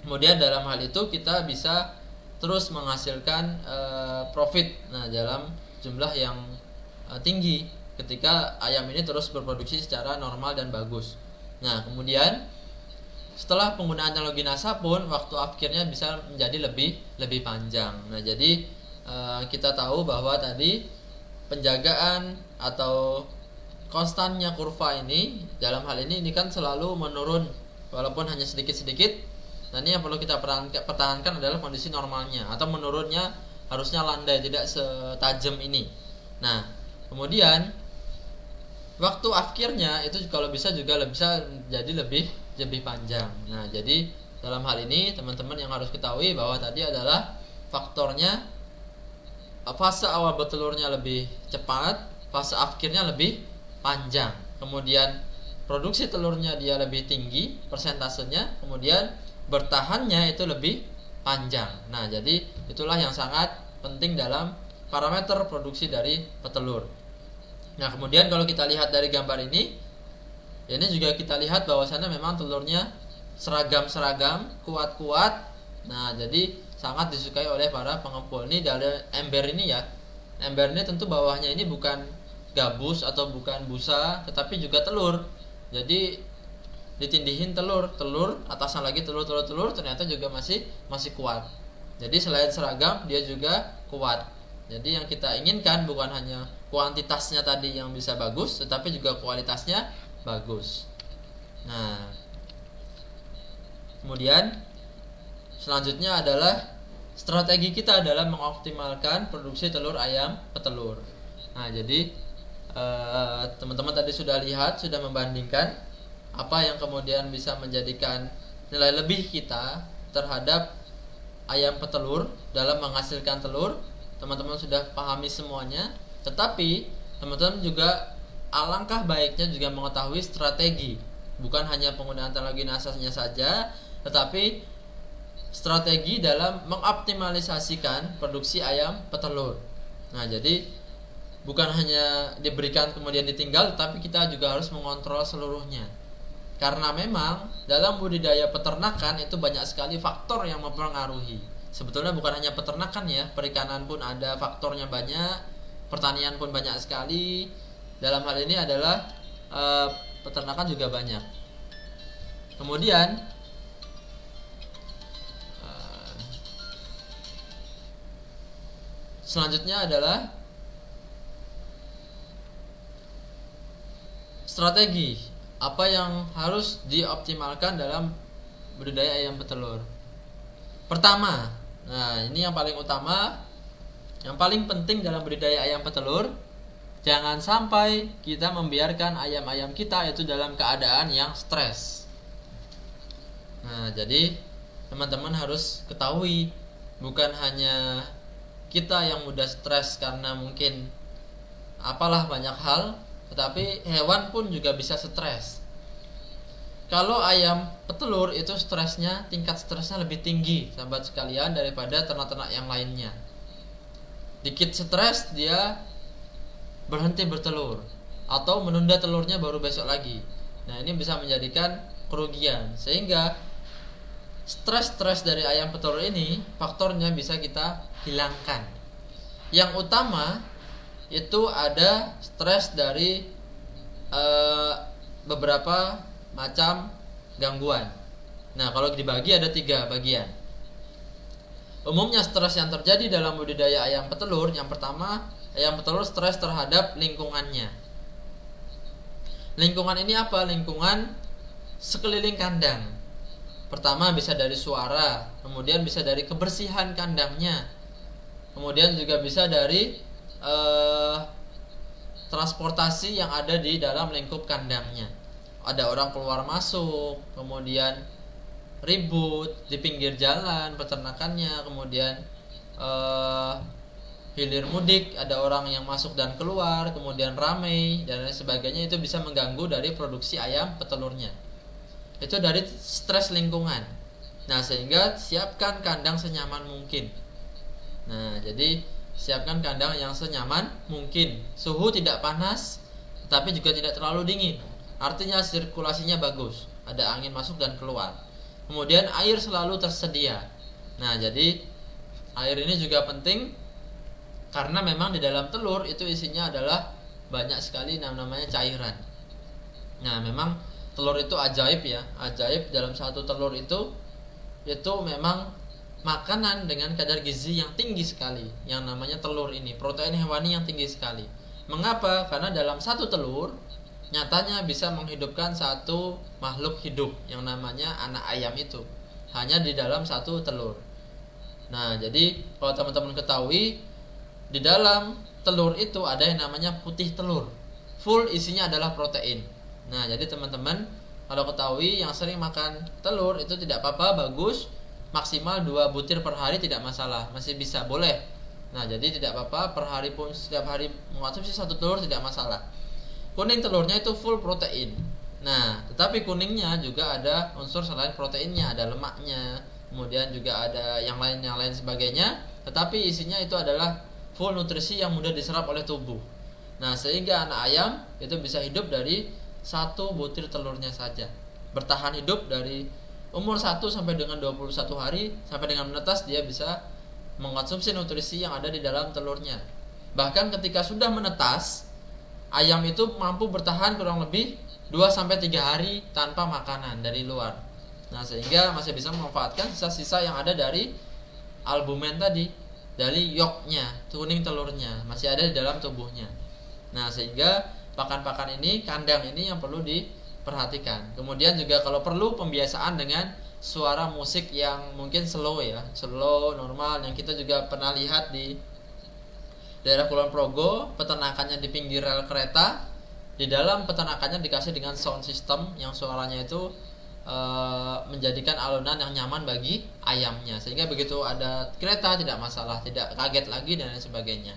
Kemudian dalam hal itu kita bisa terus menghasilkan profit, nah dalam jumlah yang tinggi ketika ayam ini terus berproduksi secara normal dan bagus. Nah, kemudian setelah penggunaan teknologi NASA pun waktu akhirnya bisa menjadi lebih panjang. Nah, jadi kita tahu bahwa tadi penjagaan atau konstannya kurva ini dalam hal ini kan selalu menurun walaupun hanya sedikit-sedikit. Nah, ini yang perlu kita pertahankan adalah kondisi normalnya, atau menurunnya harusnya landai, tidak setajam ini. Nah, kemudian waktu akhirnya itu kalau bisa juga bisa jadi lebih panjang. Nah, jadi dalam hal ini teman-teman yang harus ketahui bahwa tadi adalah faktornya fase awal bertelurnya lebih cepat, fase akhirnya lebih panjang. Kemudian produksi telurnya dia lebih tinggi persentasenya, kemudian bertahannya itu lebih panjang. Nah, jadi itulah yang sangat penting dalam parameter produksi dari petelur. Nah, kemudian kalau kita lihat dari gambar ini juga kita lihat bahwasannya memang telurnya seragam-seragam, kuat-kuat. Nah, jadi sangat disukai oleh para pengepul. Ini dari ember ini ya. Ember ini tentu bawahnya ini bukan gabus atau bukan busa, tetapi juga telur. Jadi ditindihin telur, atasnya lagi telur, ternyata juga masih kuat. Jadi selain seragam, dia juga kuat. Jadi yang kita inginkan bukan hanya kuantitasnya tadi yang bisa bagus, tetapi juga kualitasnya bagus. Nah, kemudian selanjutnya adalah strategi kita adalah mengoptimalkan produksi telur ayam petelur. Nah, jadi teman-teman tadi sudah lihat, sudah membandingkan apa yang kemudian bisa menjadikan nilai lebih kita terhadap ayam petelur dalam menghasilkan telur. Teman-teman sudah pahami semuanya, tetapi teman-teman juga alangkah baiknya juga mengetahui strategi, bukan hanya penggunaan teknologi NASA-nya saja, tetapi strategi dalam mengoptimalisasikan produksi ayam petelur. Nah, jadi bukan hanya diberikan kemudian ditinggal, tetapi kita juga harus mengontrol seluruhnya. Karena memang dalam budidaya peternakan itu banyak sekali faktor yang mempengaruhi. Sebetulnya bukan hanya peternakan ya, perikanan pun ada faktornya banyak, pertanian pun banyak sekali, dalam hal ini adalah peternakan juga banyak. Kemudian selanjutnya adalah strategi apa yang harus dioptimalkan dalam budidaya ayam petelur. Pertama, nah ini yang paling utama, yang paling penting dalam budidaya ayam petelur, jangan sampai kita membiarkan ayam-ayam kita itu dalam keadaan yang stres. Nah, jadi teman-teman harus ketahui, bukan hanya kita yang mudah stres karena mungkin apalah banyak hal, tetapi hewan pun juga bisa stres. Kalau ayam petelur itu stresnya, tingkat stresnya lebih tinggi sahabat sekalian daripada ternak-ternak yang lainnya. Dikit stres dia berhenti bertelur atau menunda telurnya baru besok lagi. Nah, ini bisa menjadikan kerugian. Sehingga stres-stres dari ayam petelur ini faktornya bisa kita hilangkan. Yang utama itu ada stres dari beberapa macam gangguan. Nah, kalau dibagi ada 3 bagian. Umumnya stres yang terjadi dalam budidaya ayam petelur, yang pertama, ayam petelur stres terhadap lingkungannya. Lingkungan ini apa? Lingkungan sekeliling kandang. Pertama bisa dari suara, kemudian bisa dari kebersihan kandangnya, kemudian juga bisa dari transportasi yang ada di dalam lingkup kandangnya. Ada orang keluar masuk, kemudian ribut di pinggir jalan peternakannya, kemudian hilir mudik, ada orang yang masuk dan keluar, kemudian ramai dan lain sebagainya. Itu bisa mengganggu dari produksi ayam petelurnya. Itu dari stres lingkungan. Nah, sehingga siapkan kandang senyaman mungkin. Nah, jadi siapkan kandang yang senyaman mungkin. Suhu tidak panas, tetapi juga tidak terlalu dingin. Artinya sirkulasinya bagus, ada angin masuk dan keluar. Kemudian air selalu tersedia. Nah, jadi air ini juga penting karena memang di dalam telur itu isinya adalah banyak sekali namanya cairan. Nah, memang telur itu ajaib ya, ajaib. Dalam satu telur itu memang makanan dengan kadar gizi yang tinggi sekali. Yang namanya telur ini, protein hewani yang tinggi sekali. Mengapa? Karena dalam satu telur nyatanya bisa menghidupkan satu makhluk hidup yang namanya anak ayam itu, hanya di dalam satu telur. Nah, jadi kalau teman-teman ketahui, di dalam telur itu ada yang namanya putih telur. Full isinya adalah protein. Nah, jadi teman-teman kalau ketahui yang sering makan telur itu tidak apa-apa, bagus. Maksimal 2 butir per hari tidak masalah, masih bisa, boleh. Nah, jadi tidak apa-apa, per hari pun setiap hari mengonsumsi 1 telur tidak masalah. Kuning telurnya itu full protein. Nah, tetapi kuningnya juga ada unsur selain proteinnya, ada lemaknya, kemudian juga ada yang lain sebagainya. Tetapi isinya itu adalah full nutrisi yang mudah diserap oleh tubuh. Nah, sehingga anak ayam itu bisa hidup dari 1 butir telurnya saja. Bertahan hidup dari umur 1 sampai dengan 21 hari, sampai dengan menetas dia bisa mengonsumsi nutrisi yang ada di dalam telurnya. Bahkan ketika sudah menetas, ayam itu mampu bertahan kurang lebih 2 sampai 3 hari tanpa makanan dari luar. Nah, sehingga masih bisa memanfaatkan sisa-sisa yang ada dari albumen tadi, dari yolknya, kuning telurnya masih ada di dalam tubuhnya. Nah, sehingga pakan-pakan ini, kandang ini yang perlu diperhatikan. Kemudian juga kalau perlu pembiasaan dengan suara musik yang mungkin slow ya, slow, normal, yang kita juga pernah lihat di daerah Kulon Progo, peternakannya di pinggir rel kereta. Di dalam peternakannya dikasih dengan sound system yang suaranya itu menjadikan alunan yang nyaman bagi ayamnya, sehingga begitu ada kereta tidak masalah, tidak kaget lagi dan lain sebagainya.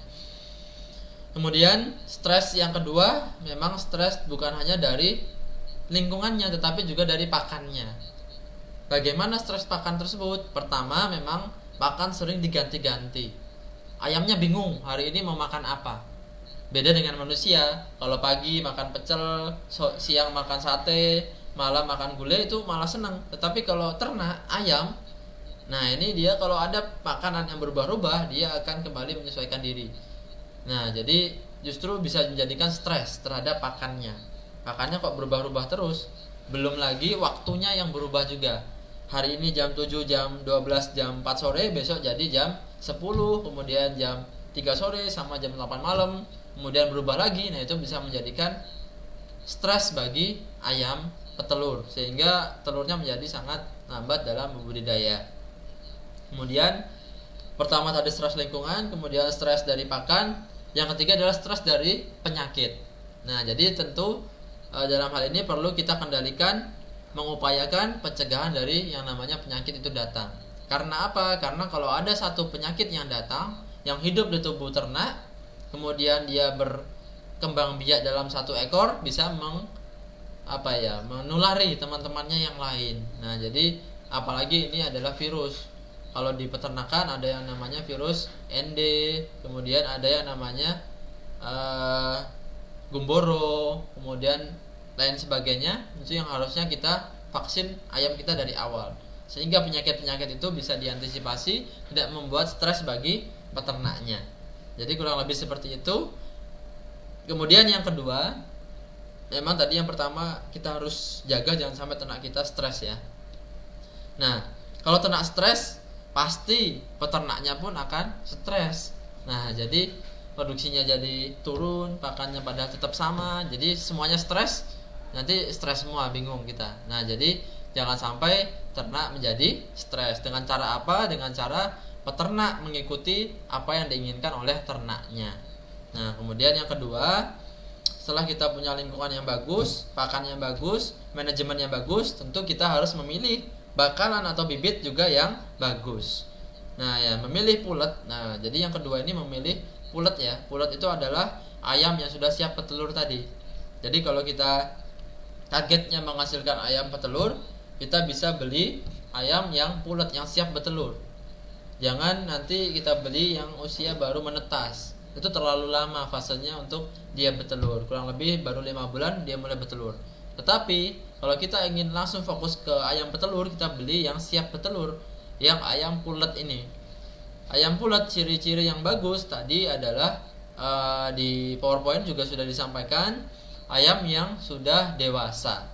Kemudian stres yang kedua, memang stres bukan hanya dari lingkungannya tetapi juga dari pakannya. Bagaimana stres pakan tersebut? Pertama, memang pakan sering diganti-ganti. Ayamnya bingung hari ini mau makan apa. Beda dengan manusia, kalau pagi makan pecel, siang makan sate, malam makan gulai, itu malah senang. Tetapi kalau ternak ayam, nah ini dia kalau ada makanan yang berubah-ubah, dia akan kembali menyesuaikan diri. Nah, jadi justru bisa menjadikan stres terhadap pakannya. Pakannya kok berubah-ubah terus. Belum lagi waktunya yang berubah juga. Hari ini jam 7, jam 12, jam 4 sore, besok jadi jam 10, kemudian jam 3 sore sama jam 8 malam, kemudian berubah lagi. Nah, itu bisa menjadikan stres bagi ayam petelur, sehingga telurnya menjadi sangat lambat dalam berbudidaya. Kemudian pertama tadi stres lingkungan, kemudian stres dari pakan, yang ketiga adalah stres dari penyakit. Nah, jadi tentu dalam hal ini perlu kita kendalikan, mengupayakan pencegahan dari yang namanya penyakit itu datang. Karena apa? Karena kalau ada satu penyakit yang datang, yang hidup di tubuh ternak, kemudian dia berkembang biak dalam satu ekor, bisa menulari teman-temannya yang lain. Nah, jadi apalagi ini adalah virus. Kalau di peternakan ada yang namanya virus ND, kemudian ada yang namanya gumboro, kemudian lain sebagainya. Itu yang harusnya kita vaksin ayam kita dari awal, sehingga penyakit-penyakit itu bisa diantisipasi, tidak membuat stres bagi peternaknya. Jadi kurang lebih seperti itu. Kemudian yang kedua, memang tadi yang pertama kita harus jaga jangan sampai ternak kita stres ya. Nah, kalau ternak stres, pasti peternaknya pun akan stres. Nah, jadi produksinya jadi turun, pakannya padahal tetap sama, jadi semuanya stres. Nanti stres semua, bingung kita. Nah, jadi jangan sampai ternak menjadi stres. Dengan cara apa? Dengan cara peternak mengikuti apa yang diinginkan oleh ternaknya. Nah, kemudian yang kedua, setelah kita punya lingkungan yang bagus, pakan yang bagus, manajemen yang bagus, tentu kita harus memilih bakalan atau bibit juga yang bagus. Nah, ya, memilih pulet. Nah, jadi yang kedua ini memilih pulet ya. Pulet itu adalah ayam yang sudah siap petelur tadi. Jadi kalau kita targetnya menghasilkan ayam petelur, kita bisa beli ayam yang pulet, yang siap bertelur. Jangan nanti kita beli yang usia baru menetas. Itu terlalu lama fasenya untuk dia bertelur. Kurang lebih baru 5 bulan dia mulai bertelur. Tetapi kalau kita ingin langsung fokus ke ayam petelur, kita beli yang siap bertelur, yang ayam pulet ini. Ayam pulet ciri-ciri yang bagus tadi adalah di PowerPoint juga sudah disampaikan, ayam yang sudah dewasa.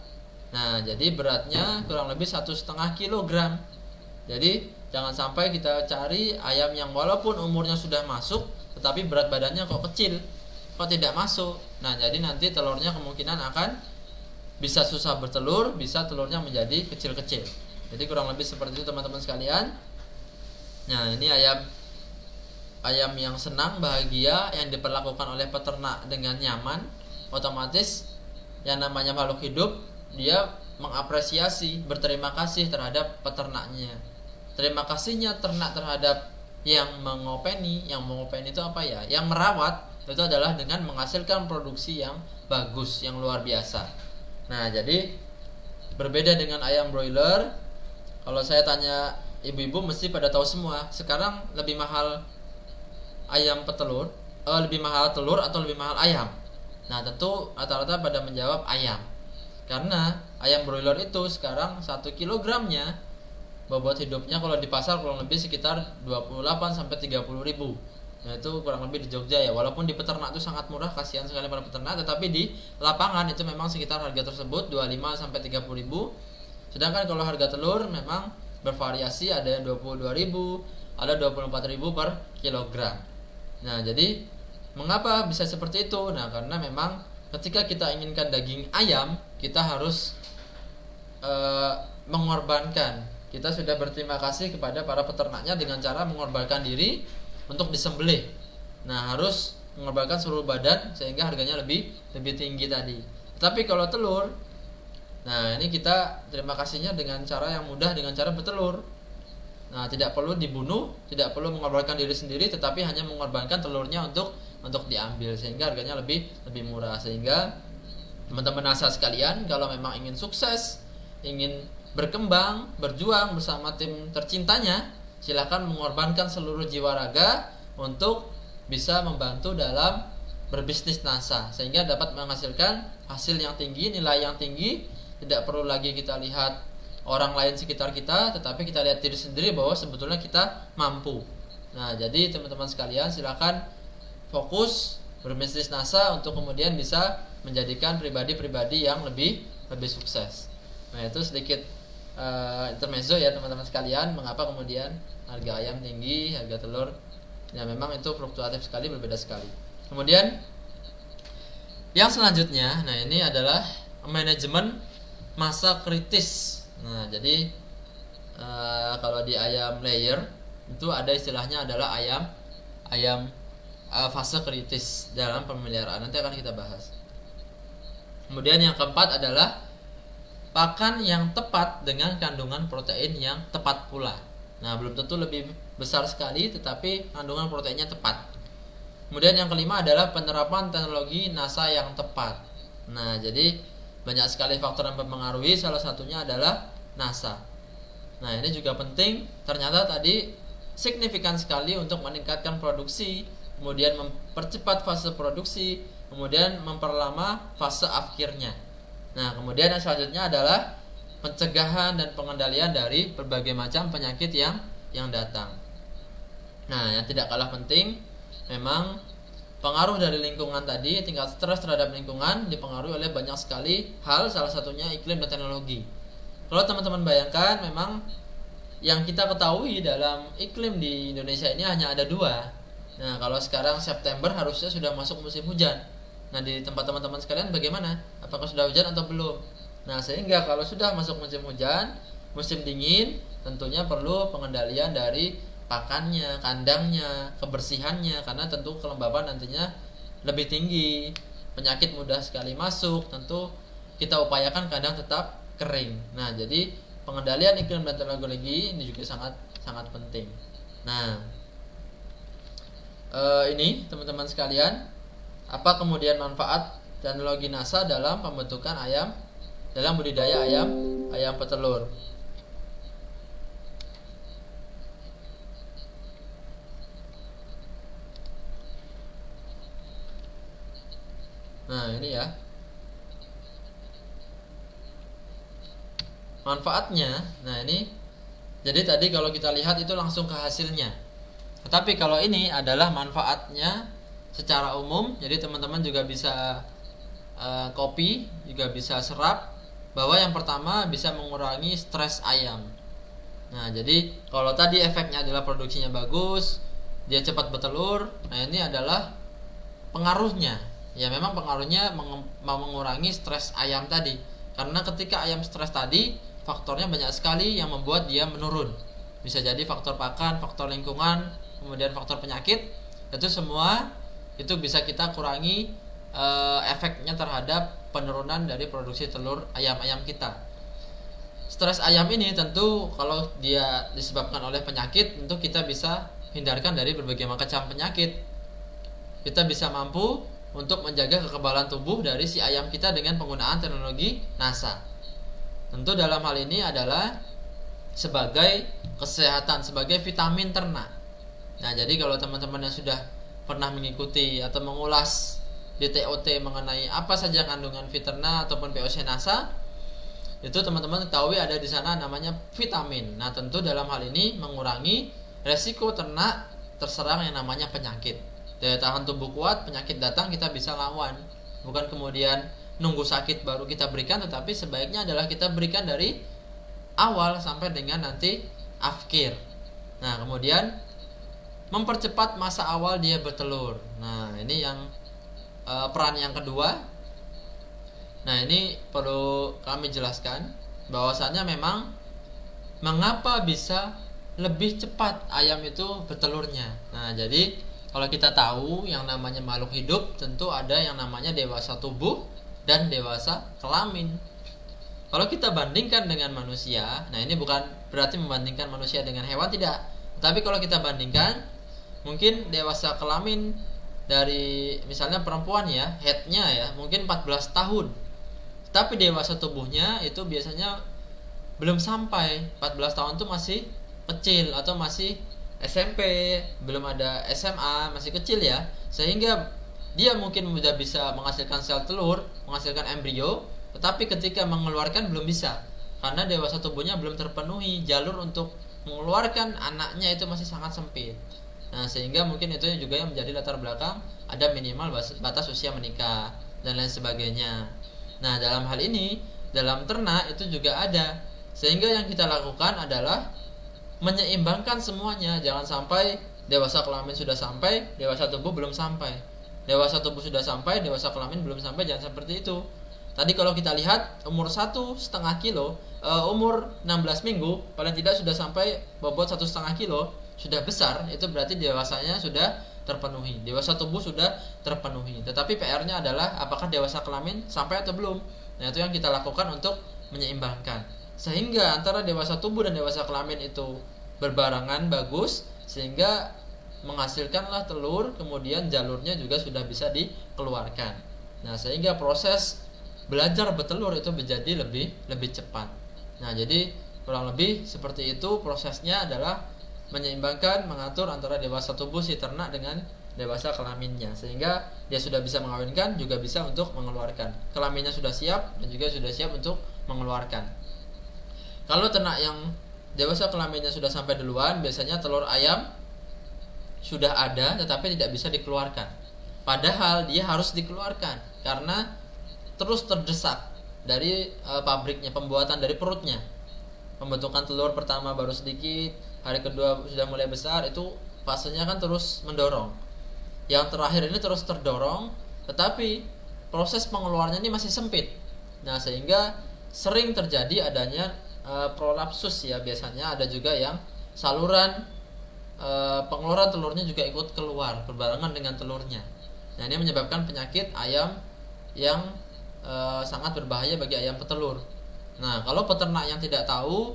Nah, jadi beratnya kurang lebih 1,5 kilogram. Jadi jangan sampai kita cari ayam yang walaupun umurnya sudah masuk, tetapi berat badannya kok kecil, kok tidak masuk. Nah, jadi nanti telurnya kemungkinan akan bisa susah bertelur, bisa telurnya menjadi kecil-kecil. Jadi kurang lebih seperti itu teman-teman sekalian. Nah, ini ayam yang senang, bahagia, yang diperlakukan oleh peternak dengan nyaman. Otomatis yang namanya makhluk hidup, dia mengapresiasi, berterima kasih terhadap peternaknya. Terima kasihnya ternak terhadap yang mengopeni. Yang mengopeni itu apa ya? Yang merawat itu adalah dengan menghasilkan produksi yang bagus, yang luar biasa. Nah, jadi berbeda dengan ayam broiler. Kalau saya tanya ibu-ibu mesti pada tahu semua, sekarang lebih mahal ayam petelur, lebih mahal telur atau lebih mahal ayam? Nah, tentu rata-rata pada menjawab ayam. Karena ayam broiler itu sekarang 1 kilogramnya bobot hidupnya kalau di pasar kurang lebih sekitar 28 sampai 30 ribu. Nah, itu kurang lebih di Jogja ya. Walaupun di peternak itu sangat murah, kasihan sekali para peternak, tetapi di lapangan itu memang sekitar harga tersebut 25 sampai 30 ribu. Sedangkan kalau harga telur memang bervariasi, ada yang 22 ribu, ada 24 ribu per kilogram. Nah, jadi mengapa bisa seperti itu? Nah, karena memang ketika kita inginkan daging ayam, kita harus mengorbankan. Kita sudah berterima kasih kepada para peternaknya dengan cara mengorbankan diri untuk disembelih. Nah, harus mengorbankan seluruh badan sehingga harganya lebih tinggi tadi. Tapi kalau telur, nah ini kita terima kasihnya dengan cara yang mudah, dengan cara bertelur. Nah, tidak perlu dibunuh, tidak perlu mengorbankan diri sendiri, tetapi hanya mengorbankan telurnya untuk diambil, sehingga harganya lebih murah. Sehingga teman-teman nasa sekalian, kalau memang ingin sukses, ingin berkembang, berjuang bersama tim tercintanya, silakan mengorbankan seluruh jiwa raga untuk bisa membantu dalam berbisnis NASA, sehingga dapat menghasilkan hasil yang tinggi, nilai yang tinggi. Tidak perlu lagi kita lihat orang lain sekitar kita, tetapi kita lihat diri sendiri bahwa sebetulnya kita mampu. Nah, jadi teman-teman sekalian, silakan fokus berbisnis NASA untuk kemudian bisa menjadikan pribadi-pribadi yang lebih sukses. Nah, itu sedikit intermezzo ya teman-teman sekalian, mengapa kemudian harga ayam tinggi, harga telur ya memang itu fluktuatif sekali, berbeda sekali. Kemudian yang selanjutnya, nah ini adalah manajemen masa kritis. Nah, jadi kalau di ayam layer itu ada istilahnya adalah ayam fase kritis dalam pemeliharaan. Nanti akan kita bahas. Kemudian yang keempat adalah pakan yang tepat dengan kandungan protein yang tepat pula. Nah, belum tentu lebih besar sekali, tetapi kandungan proteinnya tepat. Kemudian yang kelima adalah penerapan teknologi NASA yang tepat. Nah, jadi banyak sekali faktor yang mempengaruhi, salah satunya adalah NASA. Nah, ini juga penting, ternyata tadi signifikan sekali untuk meningkatkan produksi, kemudian mempercepat fase produksi, kemudian memperlama fase akhirnya. Nah, kemudian yang selanjutnya adalah pencegahan dan pengendalian dari berbagai macam penyakit yang datang. Nah, yang tidak kalah penting memang pengaruh dari lingkungan tadi, tingkat stres terhadap lingkungan dipengaruhi oleh banyak sekali hal, salah satunya iklim dan teknologi. Kalau teman-teman bayangkan, memang yang kita ketahui dalam iklim di Indonesia ini hanya ada 2. Nah, kalau sekarang September harusnya sudah masuk musim hujan. Nah, di tempat teman-teman sekalian bagaimana? Apakah sudah hujan atau belum? Nah, sehingga kalau sudah masuk musim hujan, musim dingin, tentunya perlu pengendalian dari pakannya, kandangnya, kebersihannya, karena tentu kelembapan nantinya lebih tinggi, penyakit mudah sekali masuk. Tentu kita upayakan kandang tetap kering. Nah, jadi pengendalian iklim dan teknologi ini juga sangat penting. Nah, ini teman-teman sekalian, apa kemudian manfaat teknologi NASA dalam pembentukan ayam, dalam budidaya ayam petelur? Nah, ini ya manfaatnya. Nah, ini jadi tadi kalau kita lihat itu langsung ke hasilnya. Tetapi kalau ini adalah manfaatnya secara umum, jadi teman-teman juga bisa copy, juga bisa serap, bahwa yang pertama bisa mengurangi stres ayam. Nah, jadi kalau tadi efeknya adalah produksinya bagus, dia cepat bertelur. Nah, ini adalah pengaruhnya. Ya, memang pengaruhnya mengurangi stres ayam tadi. Karena ketika ayam stres tadi, faktornya banyak sekali yang membuat dia menurun. Bisa jadi faktor pakan, faktor lingkungan, kemudian faktor penyakit. Itu semua itu bisa kita kurangi efeknya terhadap penurunan dari produksi telur ayam-ayam kita. Stres ayam ini tentu kalau dia disebabkan oleh penyakit, tentu kita bisa hindarkan dari berbagai macam penyakit. Kita bisa mampu untuk menjaga kekebalan tubuh dari si ayam kita dengan penggunaan teknologi NASA. Tentu dalam hal ini adalah sebagai kesehatan, sebagai vitamin ternak. Nah, jadi kalau teman-teman yang sudah pernah mengikuti atau mengulas di TOT mengenai apa saja kandungan Viterna ataupun POC NASA, itu teman-teman ketahui ada di sana namanya vitamin. Nah, tentu dalam hal ini mengurangi resiko ternak terserang yang namanya penyakit. Daya tahan tubuh kuat, penyakit datang kita bisa lawan. Bukan kemudian nunggu sakit baru kita berikan, tetapi sebaiknya adalah kita berikan dari awal sampai dengan nanti akhir. Nah, kemudian mempercepat masa awal dia bertelur. Nah, ini yang peran yang kedua. Nah, ini perlu kami jelaskan bahwasannya memang mengapa bisa lebih cepat ayam itu bertelurnya. Nah, jadi kalau kita tahu yang namanya makhluk hidup, tentu ada yang namanya dewasa tubuh dan dewasa kelamin. Kalau kita bandingkan dengan manusia, nah ini bukan berarti membandingkan manusia dengan hewan, tidak. Tapi kalau kita bandingkan, mungkin dewasa kelamin dari misalnya perempuan ya, headnya ya mungkin 14 tahun. Tapi dewasa tubuhnya itu biasanya belum sampai 14 tahun, itu masih kecil atau masih SMP, belum ada SMA, masih kecil ya. Sehingga dia mungkin sudah bisa menghasilkan sel telur, menghasilkan embrio, tetapi ketika mengeluarkan belum bisa. Karena dewasa tubuhnya belum terpenuhi, jalur untuk mengeluarkan anaknya itu masih sangat sempit. Nah, sehingga mungkin itu juga yang menjadi latar belakang ada minimal batas usia menikah dan lain sebagainya. Nah, dalam hal ini, dalam ternak itu juga ada. Sehingga yang kita lakukan adalah menyeimbangkan semuanya. Jangan sampai dewasa kelamin sudah sampai, dewasa tubuh belum sampai. Dewasa tubuh sudah sampai, dewasa kelamin belum sampai, jangan seperti itu. Tadi kalau kita lihat umur 1,5 kilo, umur 16 minggu paling tidak sudah sampai bobot 1,5 kilo, sudah besar, itu berarti dewasanya sudah terpenuhi, dewasa tubuh sudah terpenuhi. Tetapi PR-nya adalah apakah dewasa kelamin sampai atau belum. Nah, itu yang kita lakukan untuk menyeimbangkan, sehingga antara dewasa tubuh dan dewasa kelamin itu berbarengan bagus, sehingga menghasilkanlah telur, kemudian jalurnya juga sudah bisa dikeluarkan. Nah, sehingga proses belajar bertelur itu menjadi lebih cepat. Nah, jadi kurang lebih seperti itu prosesnya, adalah menyeimbangkan, mengatur antara dewasa tubuh si ternak dengan dewasa kelaminnya, sehingga dia sudah bisa mengawinkan, juga bisa untuk mengeluarkan. Kelaminnya sudah siap dan juga sudah siap untuk mengeluarkan. Kalau ternak yang dewasa kelaminnya sudah sampai duluan, biasanya telur ayam sudah ada tetapi tidak bisa dikeluarkan. Padahal dia harus dikeluarkan karena terus terdesak dari pabriknya, pembuatan dari perutnya. Pembentukan telur pertama baru sedikit, hari kedua sudah mulai besar, itu fasenya kan terus mendorong. Yang terakhir ini terus terdorong, tetapi proses pengeluarannya ini masih sempit. Nah, sehingga sering terjadi adanya prolapsus ya, biasanya ada juga yang saluran pengeluaran telurnya juga ikut keluar berbarengan dengan telurnya. Nah, ini menyebabkan penyakit ayam yang sangat berbahaya bagi ayam petelur. Nah, kalau peternak yang tidak tahu,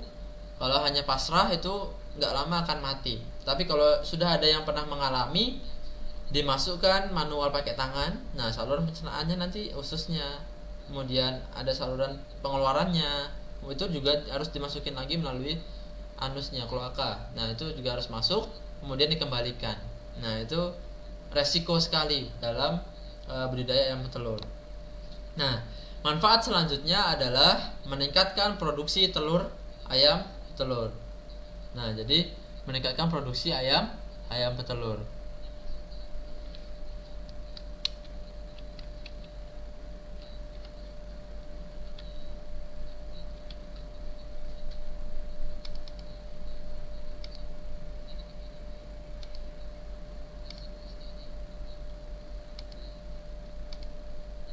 kalau hanya pasrah itu nggak lama akan mati. Tapi kalau sudah ada yang pernah mengalami, dimasukkan manual pakai tangan. Nah, saluran pencernaannya nanti ususnya, kemudian ada saluran pengeluarannya, itu juga harus dimasukin lagi melalui anusnya, kloaka. Nah, itu juga harus masuk, kemudian dikembalikan. Nah, itu resiko sekali dalam budidaya ayam petelur. Nah, manfaat selanjutnya adalah meningkatkan produksi telur ayam petelur. Nah, jadi meningkatkan produksi ayam petelur.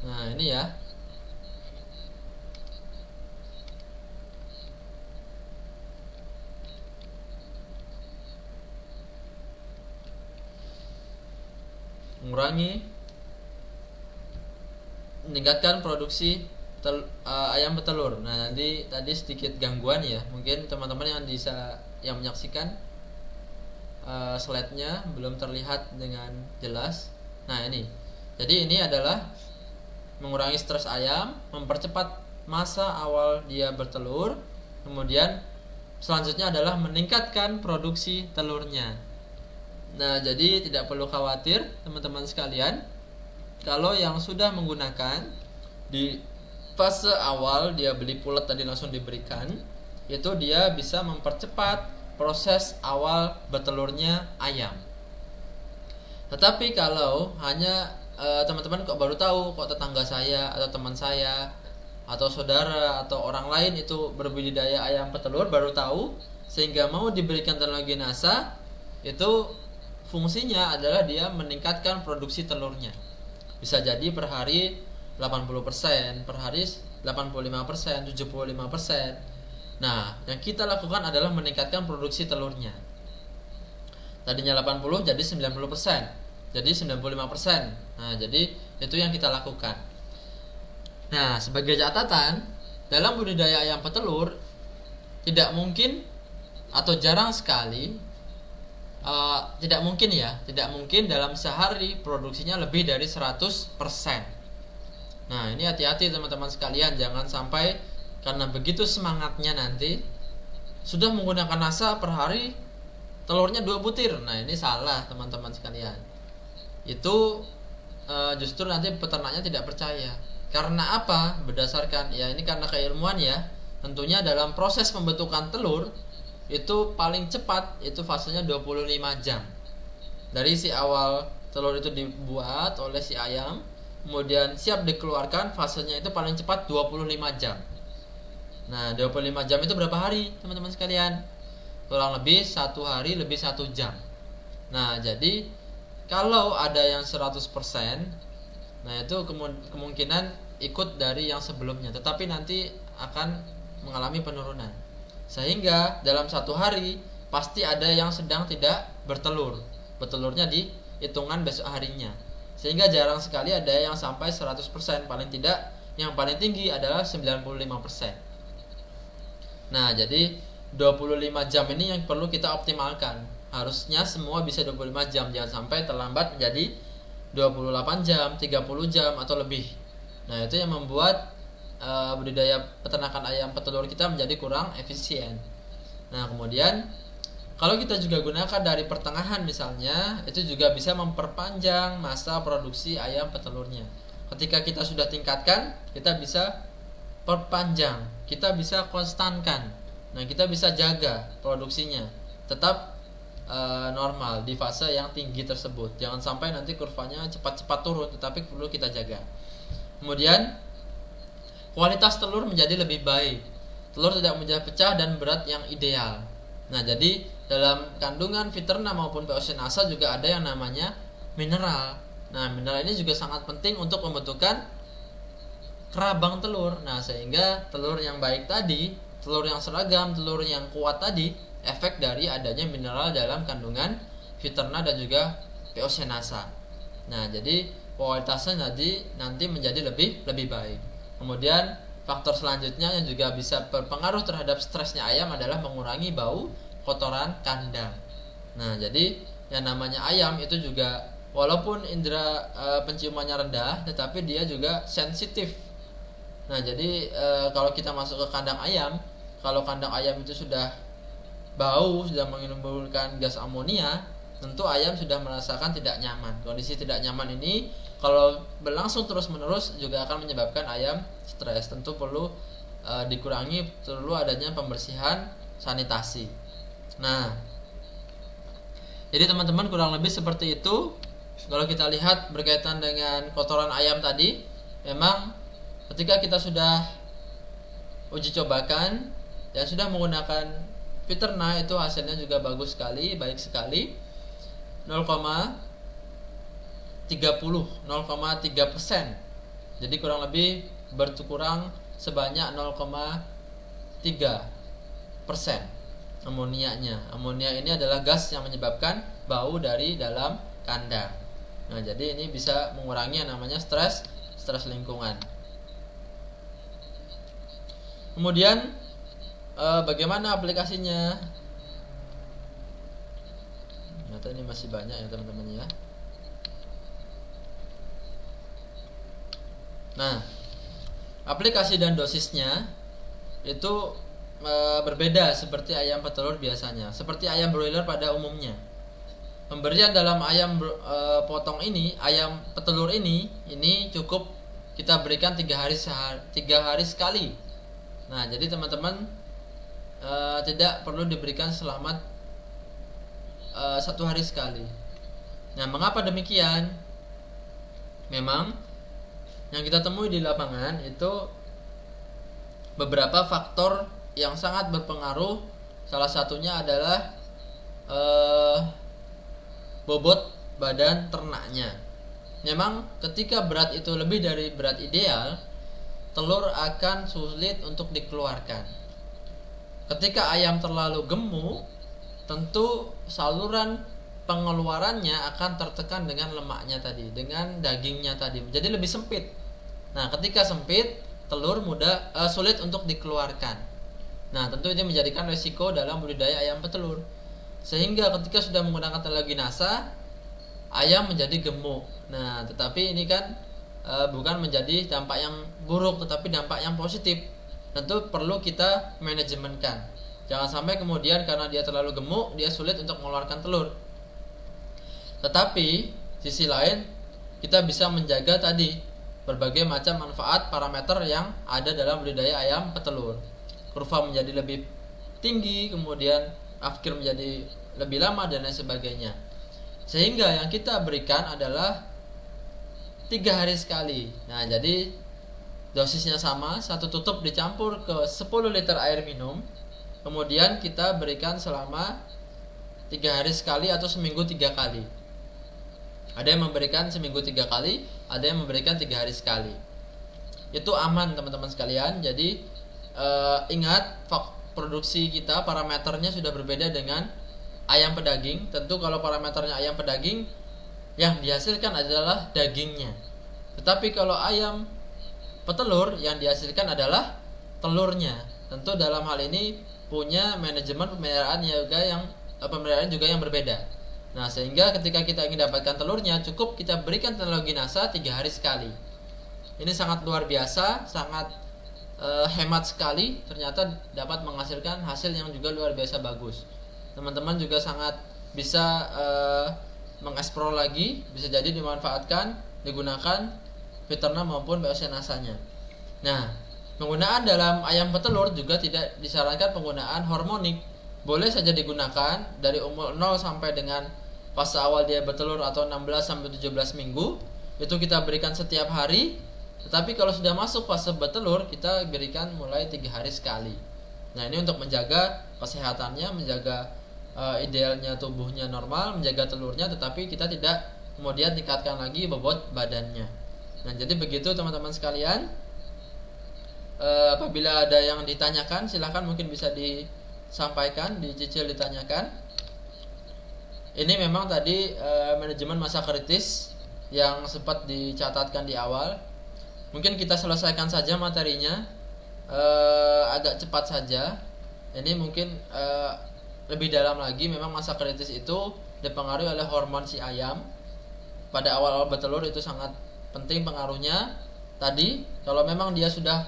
Nah, ini ya. Meningkatkan produksi ayam petelur. Nah, nanti tadi sedikit gangguan ya. Mungkin teman-teman yang menyaksikan slide-nya belum terlihat dengan jelas. Nah, ini. Jadi ini adalah mengurangi stres ayam, mempercepat masa awal dia bertelur, kemudian selanjutnya adalah meningkatkan produksi telurnya. Nah, jadi tidak perlu khawatir teman-teman sekalian, kalau yang sudah menggunakan di fase awal dia beli pulet tadi langsung diberikan, itu dia bisa mempercepat proses awal bertelurnya ayam. Tetapi kalau hanya teman-teman kok baru tahu, kok tetangga saya atau teman saya atau saudara atau orang lain itu berbudidaya ayam petelur, baru tahu sehingga mau diberikan teknologi NASA, itu fungsinya adalah dia meningkatkan produksi telurnya. Bisa jadi per hari 80%, per hari 85%, 75%. Nah, yang kita lakukan adalah meningkatkan produksi telurnya. Tadinya 80 jadi 90%. Jadi 95%. Nah, jadi itu yang kita lakukan. Nah, sebagai catatan, dalam budidaya ayam petelur tidak mungkin atau jarang sekali, tidak mungkin dalam sehari produksinya lebih dari 100%. Nah, ini hati-hati teman-teman sekalian, jangan sampai karena begitu semangatnya nanti sudah menggunakan NASA per hari telurnya 2 butir. Nah, ini salah teman-teman sekalian. Itu justru nanti peternaknya tidak percaya. Karena apa? Berdasarkan ini karena keilmuan ya. Tentunya dalam proses pembentukan telur itu paling cepat itu fasenya 25 jam. Dari si awal telur itu dibuat oleh si ayam, kemudian siap dikeluarkan, fasenya itu paling cepat 25 jam. Nah, 25 jam itu berapa hari teman-teman sekalian? Kurang lebih 1 hari lebih 1 jam. Nah, jadi kalau ada yang 100%, nah itu kemungkinan ikut dari yang sebelumnya, tetapi nanti akan mengalami penurunan. Sehingga dalam 1 hari pasti ada yang sedang tidak bertelur. Bertelurnya di hitungan besok harinya. Sehingga jarang sekali ada yang sampai 100%, paling tidak yang paling tinggi adalah 95%. Nah, jadi 25 jam ini yang perlu kita optimalkan. Harusnya semua bisa 25 jam, jangan sampai terlambat menjadi 28 jam, 30 jam atau lebih. Nah, itu yang membuat budidaya peternakan ayam petelur kita menjadi kurang efisien. Nah, kemudian kalau kita juga gunakan dari pertengahan misalnya, itu juga bisa memperpanjang masa produksi ayam petelurnya. Ketika kita sudah tingkatkan, kita bisa perpanjang, kita bisa konstankan. Nah, kita bisa jaga produksinya tetap normal di fase yang tinggi tersebut. Jangan sampai nanti kurvanya cepat-cepat turun, tetapi perlu kita jaga. Kemudian kualitas telur menjadi lebih baik. Telur tidak mudah pecah dan berat yang ideal. Nah, jadi dalam kandungan Viterna maupun Peocenasa juga ada yang namanya mineral. Nah, mineral ini juga sangat penting untuk pembentukan kerabang telur. Nah, sehingga telur yang baik tadi, telur yang seragam, telur yang kuat tadi, efek dari adanya mineral dalam kandungan Viterna dan juga Peocenasa. Nah, jadi kualitasnya nanti menjadi lebih baik. Kemudian faktor selanjutnya yang juga bisa berpengaruh terhadap stresnya ayam adalah mengurangi bau kotoran kandang. Nah, jadi yang namanya ayam itu juga walaupun indera penciumannya rendah, tetapi dia juga sensitif. Nah, jadi kalau kita masuk ke kandang ayam, kalau kandang ayam itu sudah bau, sudah menimbulkan gas amonia, tentu ayam sudah merasakan tidak nyaman. Kondisi tidak nyaman ini kalau berlangsung terus-menerus juga akan menyebabkan ayam stres. Tentu perlu dikurangi, perlu adanya pembersihan sanitasi. Nah, jadi teman-teman kurang lebih seperti itu. Kalau kita lihat berkaitan dengan kotoran ayam tadi, memang ketika kita sudah uji cobakan dan sudah menggunakan Viterna, itu hasilnya juga bagus sekali, baik sekali. 0,3%. Jadi kurang lebih berkurang sebanyak 0,3% amonianya. Amonia ini adalah gas yang menyebabkan bau dari dalam kandang. Nah, jadi ini bisa mengurangi yang namanya stres lingkungan. Kemudian bagaimana aplikasinya? Ternyata ini masih banyak ya teman-teman ya. Nah, aplikasi dan dosisnya itu berbeda seperti ayam petelur biasanya. Seperti ayam broiler pada umumnya, pemberian dalam ayam potong ini, ayam petelur ini cukup kita berikan 3 hari sekali. Nah, jadi teman-teman tidak perlu diberikan selama 1 hari sekali. Nah, mengapa demikian? Memang yang kita temui di lapangan itu beberapa faktor yang sangat berpengaruh. Salah satunya adalah bobot badan ternaknya. Memang ketika berat itu lebih dari berat ideal, telur akan sulit untuk dikeluarkan. Ketika ayam terlalu gemuk, tentu saluran pengeluarannya akan tertekan dengan lemaknya tadi, dengan dagingnya tadi, jadi lebih sempit. Nah, ketika sempit, telur sulit untuk dikeluarkan. Nah, tentu ini menjadikan resiko dalam budidaya ayam petelur. Sehingga ketika sudah menggunakan teleginasa, ayam menjadi gemuk. Nah, tetapi ini kan bukan menjadi dampak yang buruk, tetapi dampak yang positif. Tentu perlu kita manajemenkan. Jangan sampai kemudian karena dia terlalu gemuk, dia sulit untuk mengeluarkan telur. Tetapi sisi lain, kita bisa menjaga tadi berbagai macam manfaat parameter yang ada dalam budidaya ayam petelur. Kurva menjadi lebih tinggi, kemudian afkir menjadi lebih lama dan lain sebagainya. Sehingga yang kita berikan adalah 3 hari sekali. Nah, jadi dosisnya sama, 1 tutup dicampur ke 10 liter air minum. Kemudian kita berikan selama 3 hari sekali atau seminggu 3 kali. Ada yang memberikan seminggu 3 kali, ada yang memberikan 3 hari sekali. Itu aman teman-teman sekalian. Jadi ingat, produksi kita parameternya sudah berbeda dengan ayam pedaging. Tentu kalau parameternya ayam pedaging, yang dihasilkan adalah dagingnya. Tetapi kalau ayam petelur, yang dihasilkan adalah telurnya. Tentu dalam hal ini punya manajemen pemeliharaan juga yang berbeda. Nah, sehingga ketika kita ingin dapatkan telurnya, cukup kita berikan teknologi NASA 3 hari sekali. Ini sangat luar biasa, sangat hemat sekali. Ternyata dapat menghasilkan hasil yang juga luar biasa bagus. Teman-teman juga sangat bisa mengeksplor lagi, bisa jadi dimanfaatkan, digunakan Viterna maupun BOC NASA-nya. Nah, penggunaan dalam ayam petelur juga tidak disarankan penggunaan hormonik. Boleh saja digunakan dari umur 0 sampai dengan fase awal dia bertelur atau 16 sampai 17 minggu. Itu kita berikan setiap hari. Tetapi kalau sudah masuk fase bertelur, kita berikan mulai 3 hari sekali. Nah, ini untuk menjaga kesehatannya, menjaga idealnya tubuhnya normal, menjaga telurnya, tetapi kita tidak kemudian tingkatkan lagi bobot badannya. Nah, jadi begitu teman-teman sekalian. Apabila ada yang ditanyakan, silahkan mungkin bisa disampaikan, dicicil ditanyakan. Ini memang tadi manajemen masa kritis yang sempat dicatatkan di awal. Mungkin kita selesaikan saja materinya, agak cepat saja. Ini mungkin lebih dalam lagi. Memang masa kritis itu dipengaruhi oleh hormon si ayam. Pada awal-awal bertelur itu sangat penting pengaruhnya. Tadi kalau memang dia sudah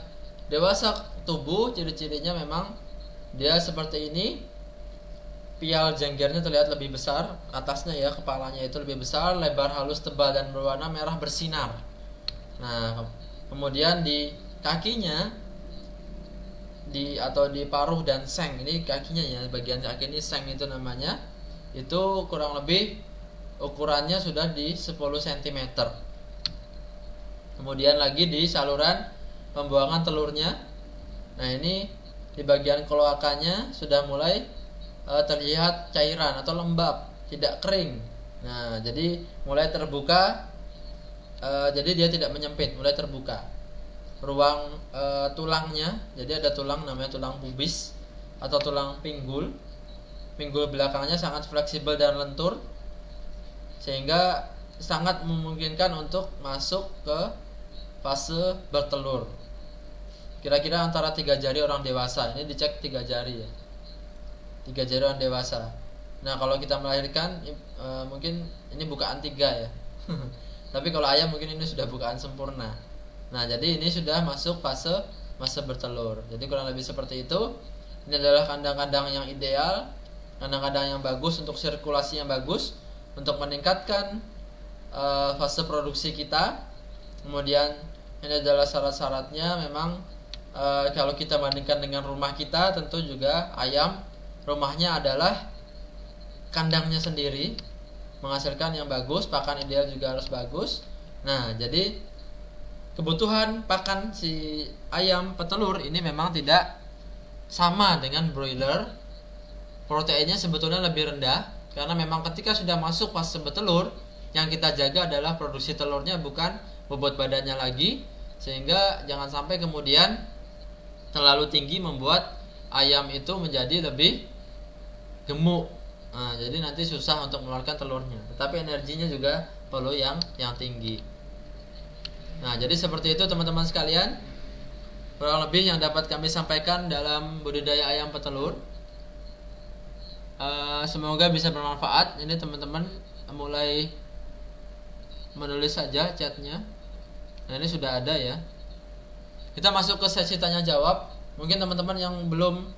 dewasa tubuh, ciri-cirinya memang dia seperti ini. Pial jenggernya terlihat lebih besar, atasnya ya, kepalanya itu lebih besar, lebar, halus, tebal, dan berwarna merah bersinar. Nah, kemudian di kakinya atau di paruh dan seng, ini kakinya ya, bagian kaki ini seng itu namanya, itu kurang lebih ukurannya sudah di 10 cm. Kemudian lagi di saluran pembuangan telurnya. Nah, ini di bagian kloakanya sudah mulai terlihat cairan atau lembab, tidak kering. Nah, jadi mulai terbuka, jadi dia tidak menyempit, mulai terbuka ruang tulangnya. Jadi ada tulang namanya tulang pubis atau tulang pinggul. Pinggul belakangnya sangat fleksibel dan lentur, sehingga sangat memungkinkan untuk masuk ke fase bertelur. Kira-kira antara 3 jari orang dewasa. Ini dicek 3 jari ya, 3 jari orang dewasa. Nah, kalau kita melahirkan mungkin ini bukaan 3 ya. Tapi kalau ayam mungkin ini sudah bukaan sempurna. Nah, jadi ini sudah masuk fase bertelur. Jadi kurang lebih seperti itu. Ini adalah kandang-kandang yang ideal, kandang-kandang yang bagus untuk sirkulasi yang bagus, untuk meningkatkan fase produksi kita. Kemudian ini adalah syarat-syaratnya. Memang kalau kita bandingkan dengan rumah kita, tentu juga ayam rumahnya adalah kandangnya sendiri, menghasilkan yang bagus, pakan ideal juga harus bagus. Nah, jadi kebutuhan pakan si ayam petelur ini memang tidak sama dengan broiler. Proteinnya sebetulnya lebih rendah, karena memang ketika sudah masuk fase bertelur, yang kita jaga adalah produksi telurnya, bukan bobot badannya lagi. Sehingga jangan sampai kemudian terlalu tinggi membuat ayam itu menjadi lebih gemuk. Nah, jadi nanti susah untuk mengeluarkan telurnya. Tetapi energinya juga perlu yang tinggi. Nah, jadi seperti itu teman-teman sekalian, kurang lebih yang dapat kami sampaikan dalam budidaya ayam petelur. Semoga bisa bermanfaat. Ini teman-teman mulai menulis saja chatnya. Nah, ini sudah ada ya. Kita masuk ke sesi tanya jawab. Mungkin teman-teman yang belum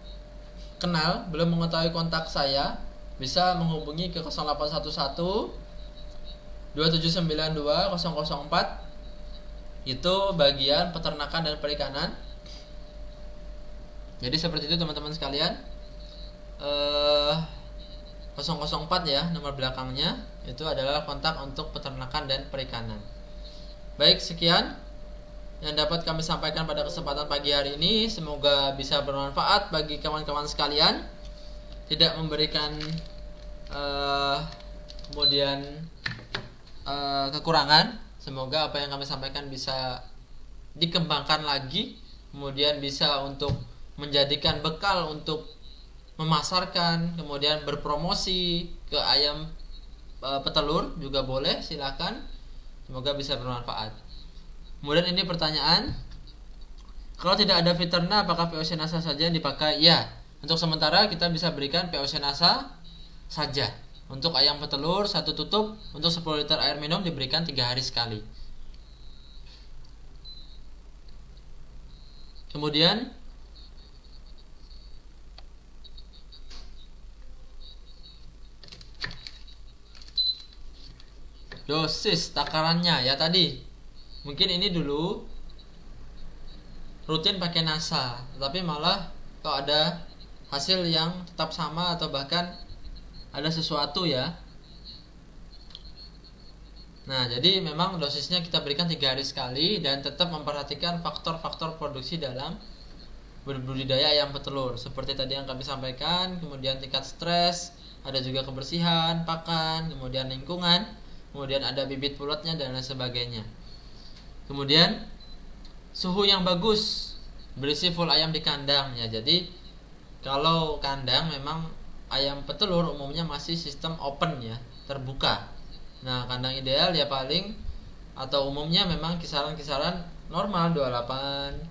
kenal, belum mengetahui kontak saya, bisa menghubungi ke 0811 2792 004. Itu bagian peternakan dan perikanan. Jadi seperti itu teman-teman sekalian. 004 ya nomor belakangnya, itu adalah kontak untuk peternakan dan perikanan. Baik, sekian yang dapat kami sampaikan pada kesempatan pagi hari ini. Semoga bisa bermanfaat bagi kawan-kawan sekalian, tidak memberikan kemudian kekurangan. Semoga apa yang kami sampaikan bisa dikembangkan lagi, kemudian bisa untuk menjadikan bekal untuk memasarkan, kemudian berpromosi ke ayam petelur juga boleh, silakan. Semoga bisa bermanfaat. Kemudian ini pertanyaan, kalau tidak ada Fiterna apakah POC NASA saja yang dipakai? Ya, untuk sementara kita bisa berikan POC NASA saja. Untuk ayam petelur 1 tutup untuk 10 liter air minum diberikan 3 hari sekali. Kemudian dosis takarannya ya tadi. Mungkin ini dulu rutin pakai NASA, tapi malah kok ada hasil yang tetap sama atau bahkan ada sesuatu ya. Nah, jadi memang dosisnya kita berikan 3 hari sekali dan tetap memperhatikan faktor-faktor produksi dalam berbudidaya ayam petelur. Seperti tadi yang kami sampaikan, kemudian tingkat stres, ada juga kebersihan, pakan, kemudian lingkungan, kemudian ada bibit pulutnya dan lain sebagainya. Kemudian suhu yang bagus, berisi full ayam di kandang ya. Jadi kalau kandang memang ayam petelur umumnya masih sistem open ya, terbuka. Nah, kandang ideal ya paling atau umumnya memang kisaran-kisaran normal 28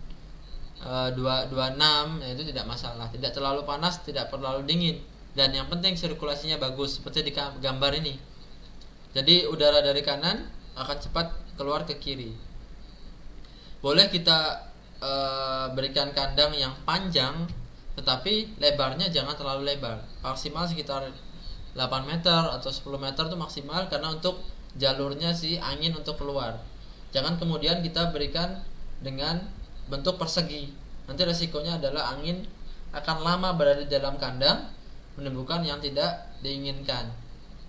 26 ya, itu tidak masalah. Tidak terlalu panas, tidak terlalu dingin. Dan yang penting sirkulasinya bagus seperti di gambar ini. Jadi udara dari kanan akan cepat keluar ke kiri. Boleh kita berikan kandang yang panjang, tetapi lebarnya jangan terlalu lebar. Maksimal sekitar 8 meter atau 10 meter itu maksimal, karena untuk jalurnya si angin untuk keluar. Jangan kemudian kita berikan dengan bentuk persegi. Nanti resikonya adalah angin akan lama berada di dalam kandang, menimbulkan yang tidak diinginkan,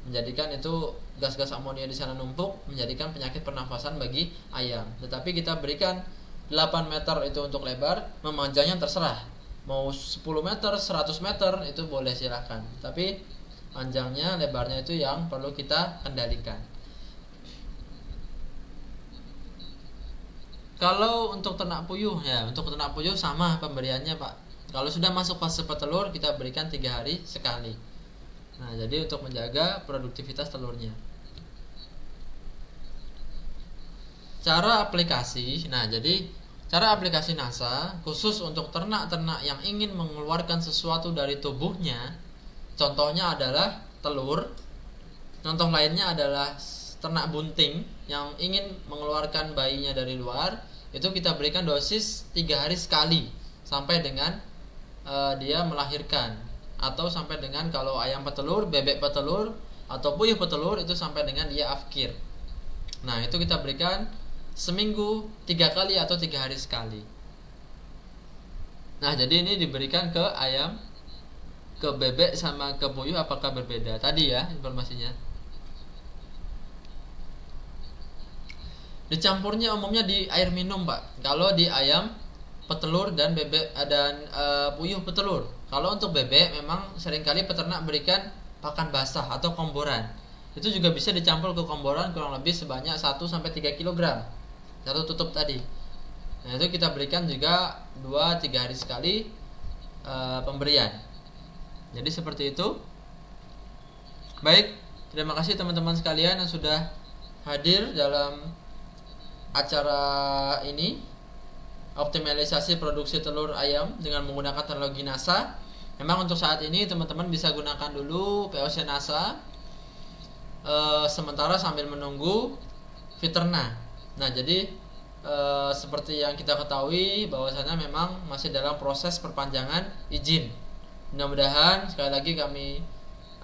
menjadikan itu gas-gas amonia di sana numpuk, menjadikan penyakit pernafasan bagi ayam. Tetapi kita berikan 8 meter itu untuk lebar, memanjangnya terserah. Mau 10 meter, 100 meter itu boleh, silakan. Tapi panjangnya, lebarnya itu yang perlu kita kendalikan. Kalau untuk ternak puyuh ya, untuk ternak puyuh sama pemberiannya, Pak. Kalau sudah masuk fase petelur kita berikan 3 hari sekali. Nah, jadi untuk menjaga produktivitas telurnya. Cara aplikasi. Nah, jadi cara aplikasi NASA khusus untuk ternak-ternak yang ingin mengeluarkan sesuatu dari tubuhnya. Contohnya adalah telur. Contoh lainnya adalah ternak bunting yang ingin mengeluarkan bayinya dari luar. Itu kita berikan dosis 3 hari sekali sampai dengan dia melahirkan, atau sampai dengan kalau ayam petelur, bebek petelur atau puyuh petelur itu sampai dengan dia afkir. Nah, itu kita berikan seminggu 3 kali atau 3 hari sekali. Nah, jadi ini diberikan ke ayam, ke bebek sama ke puyuh apakah berbeda? Tadi ya informasinya. Dicampurnya umumnya di air minum, Pak. Kalau di ayam petelur dan bebek dan puyuh petelur. Kalau untuk bebek memang seringkali peternak berikan pakan basah atau komboran. Itu juga bisa dicampur ke komboran kurang lebih sebanyak 1-3 kg. Satu tutup tadi. Nah, itu kita berikan juga 2-3 hari sekali pemberian. Jadi seperti itu. Baik, terima kasih teman-teman sekalian yang sudah hadir dalam acara ini, optimalisasi produksi telur ayam dengan menggunakan teknologi NASA. Memang untuk saat ini teman-teman bisa gunakan dulu POC NASA sementara sambil menunggu Fiterna. Nah, jadi seperti yang kita ketahui bahwasanya memang masih dalam proses perpanjangan izin. Mudah-mudahan sekali lagi kami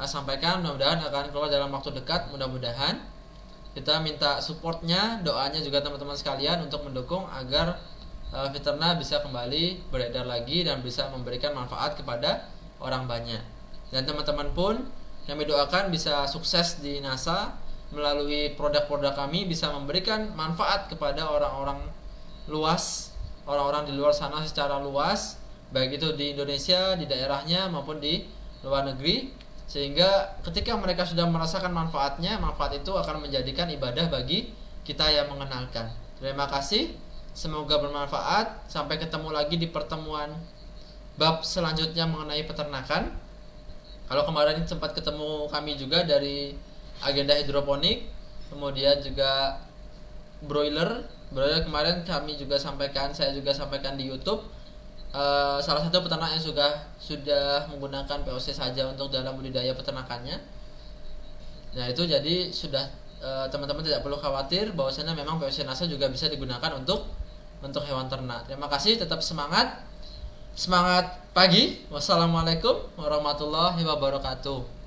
sampaikan, mudah-mudahan akan keluar dalam waktu dekat. Mudah-mudahan kita minta supportnya, doanya juga teman-teman sekalian untuk mendukung agar Fiterna bisa kembali beredar lagi dan bisa memberikan manfaat kepada orang banyak. Dan teman-teman pun Kami doakan bisa sukses di NASA melalui produk-produk kami, bisa memberikan manfaat kepada orang-orang luas, orang-orang di luar sana secara luas, baik itu di Indonesia, di daerahnya maupun di luar negeri, sehingga ketika mereka sudah merasakan manfaatnya, manfaat itu akan menjadikan ibadah bagi kita yang mengenalkan. Terima kasih, semoga bermanfaat. Sampai ketemu lagi di pertemuan bab selanjutnya mengenai peternakan. Kalau kemarin sempat ketemu kami juga dari agenda hidroponik, kemudian juga broiler kemarin kami juga sampaikan, saya juga sampaikan di YouTube. Salah satu peternak yang sudah menggunakan POC saja untuk dalam budidaya peternakannya. Nah itu jadi sudah, teman-teman tidak perlu khawatir bahwasanya memang POC NASA juga bisa digunakan untuk hewan ternak. Terima kasih, tetap semangat pagi. Wassalamualaikum warahmatullahi wabarakatuh.